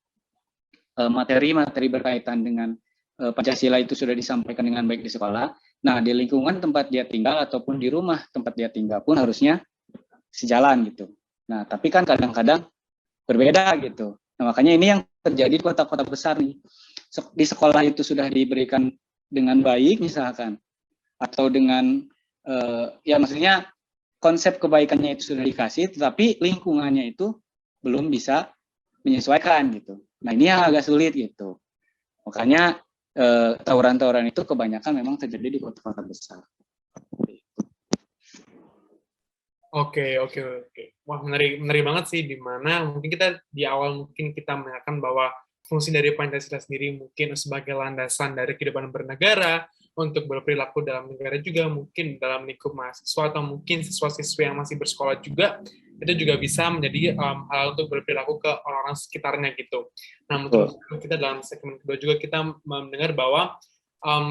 materi-materi berkaitan dengan Pancasila itu sudah disampaikan dengan baik di sekolah. Nah, di lingkungan tempat dia tinggal ataupun di rumah tempat dia tinggal pun harusnya sejalan gitu. Nah, tapi kan kadang-kadang berbeda gitu. Nah, makanya ini yang terjadi di kota-kota besar nih. Di sekolah itu sudah diberikan dengan baik misalkan, atau dengan maksudnya konsep kebaikannya itu sudah dikasih, tetapi lingkungannya itu belum bisa menyesuaikan gitu. Nah, ini yang agak sulit gitu. Makanya tawuran-tawuran itu kebanyakan memang terjadi di kota-kota besar. Oke. Wah, menarik banget sih, di mana mungkin kita di awal kita menanyakan bahwa fungsi dari Pancasila sendiri mungkin sebagai landasan dari kehidupan bernegara, untuk berperilaku dalam negara juga, mungkin dalam lingkup mahasiswa atau mungkin siswa-siswi yang masih bersekolah juga, itu juga bisa menjadi hal untuk berperilaku ke orang-orang sekitarnya gitu. Nah, menurut kita dalam segmen kedua juga kita mendengar bahwa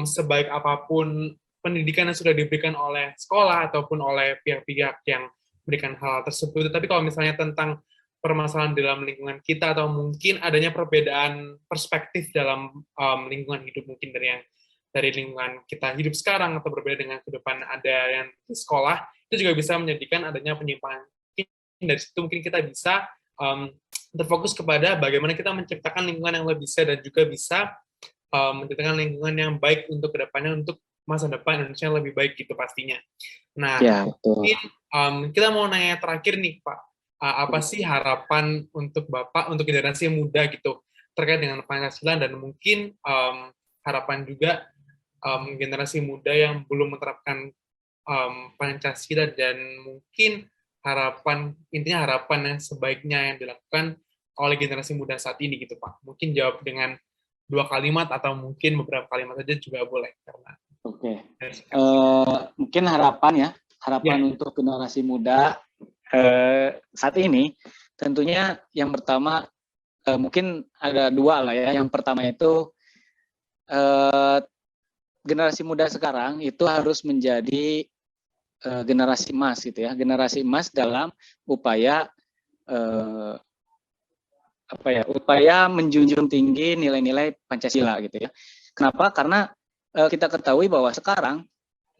sebaik apapun pendidikan yang sudah diberikan oleh sekolah ataupun oleh pihak-pihak yang memberikan hal tersebut, tapi kalau misalnya tentang permasalahan dalam lingkungan kita atau mungkin adanya perbedaan perspektif dalam lingkungan hidup mungkin dari lingkungan kita hidup sekarang atau berbeda dengan kehidupan ada yang di sekolah, itu juga bisa menjadikan adanya penyimpangan. Dari situ mungkin kita bisa terfokus kepada bagaimana kita menciptakan lingkungan yang lebih sehat dan juga bisa menciptakan lingkungan yang baik untuk kedepannya, untuk masa depan Indonesia yang lebih baik gitu pastinya. Nah, mungkin kita mau nanya terakhir nih Pak, apa sih harapan untuk Bapak, untuk generasi muda gitu, terkait dengan Pancasila, dan mungkin harapan juga generasi muda yang belum menerapkan Pancasila, dan mungkin harapan yang sebaiknya yang dilakukan oleh generasi muda saat ini gitu Pak. Mungkin jawab dengan 2 kalimat atau mungkin beberapa kalimat saja juga boleh, karena mungkin harapan untuk generasi muda saat ini tentunya yang pertama mungkin ada 2 lah ya. Yang pertama itu generasi muda sekarang itu harus menjadi generasi emas gitu ya, generasi emas dalam upaya upaya menjunjung tinggi nilai-nilai Pancasila gitu ya. Kenapa? Karena kita ketahui bahwa sekarang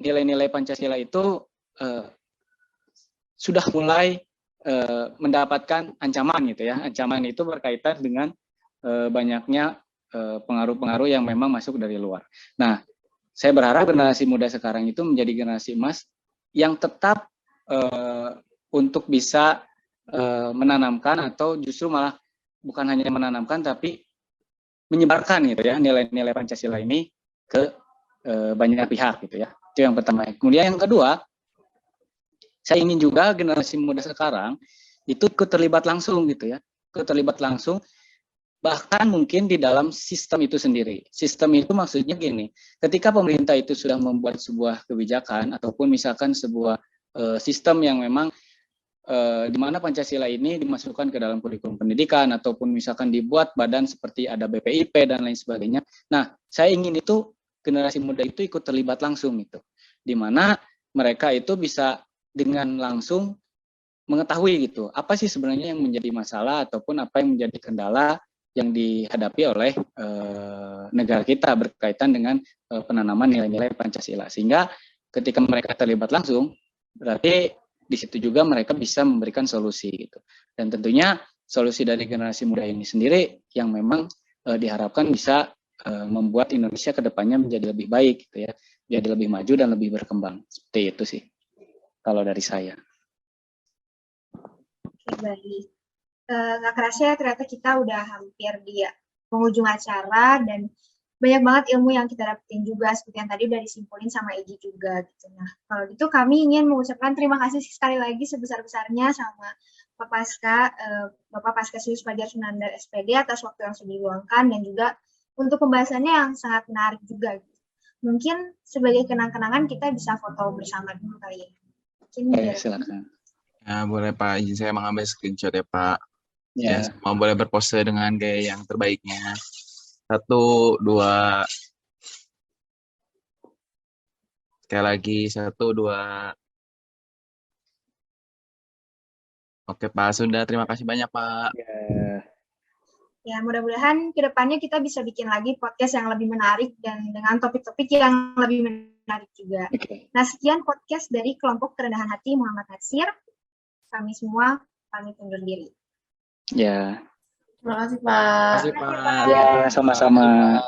nilai-nilai Pancasila itu sudah mulai mendapatkan ancaman gitu ya. Ancaman itu berkaitan dengan banyaknya pengaruh-pengaruh yang memang masuk dari luar. Nah, saya berharap generasi muda sekarang itu menjadi generasi emas yang tetap untuk bisa menanamkan atau justru malah bukan hanya menanamkan tapi menyebarkan gitu ya nilai-nilai Pancasila ini ke banyak pihak gitu ya. Itu yang pertama. Kemudian yang kedua, saya ingin juga generasi muda sekarang itu terlibat langsung gitu ya. Terlibat langsung bahkan mungkin di dalam sistem itu sendiri. Sistem itu maksudnya gini, ketika pemerintah itu sudah membuat sebuah kebijakan ataupun misalkan sebuah sistem yang memang di mana Pancasila ini dimasukkan ke dalam kurikulum pendidikan ataupun misalkan dibuat badan seperti ada BPIP dan lain sebagainya. Nah, saya ingin itu generasi muda itu ikut terlibat langsung itu, di mana mereka itu bisa dengan langsung mengetahui gitu, apa sih sebenarnya yang menjadi masalah ataupun apa yang menjadi kendala yang dihadapi oleh negara kita berkaitan dengan penanaman nilai-nilai Pancasila. Sehingga ketika mereka terlibat langsung, berarti di situ juga mereka bisa memberikan solusi gitu. Dan tentunya solusi dari generasi muda ini sendiri yang memang diharapkan bisa membuat Indonesia ke depannya menjadi lebih baik gitu ya, jadi lebih maju dan lebih berkembang. Seperti itu sih kalau dari saya. Oke, baik. Nggak kerasa ya ternyata kita udah hampir di penghujung acara dan banyak banget ilmu yang kita dapetin juga seperti yang tadi udah disimpulin sama Egy juga gitu. Nah, kalau gitu kami ingin mengucapkan terima kasih sekali lagi sebesar-besarnya sama Bapak Faskesius Fajar Sunandar SPD atas waktu yang sudah diluangkan dan juga untuk pembahasannya yang sangat menarik juga. Mungkin sebagai kenang-kenangan kita bisa foto bersama dulu kali ya. Mungkin silakan. Ya, boleh Pak, izin saya mengambil screenshot ya Pak. Ya. Semua boleh berpose dengan gaya yang terbaiknya. 1, 2. Sekali lagi, 1, 2. Oke Pak, sudah. Terima kasih banyak Pak. Ya, mudah-mudahan kedepannya kita bisa bikin lagi podcast yang lebih menarik dan dengan topik-topik yang lebih menarik juga. Nah, sekian podcast dari kelompok Kerendahan Hati Muhammad Natsir. Kami semua pamit undur diri. Ya. Terima kasih Pak. Ya, sama-sama.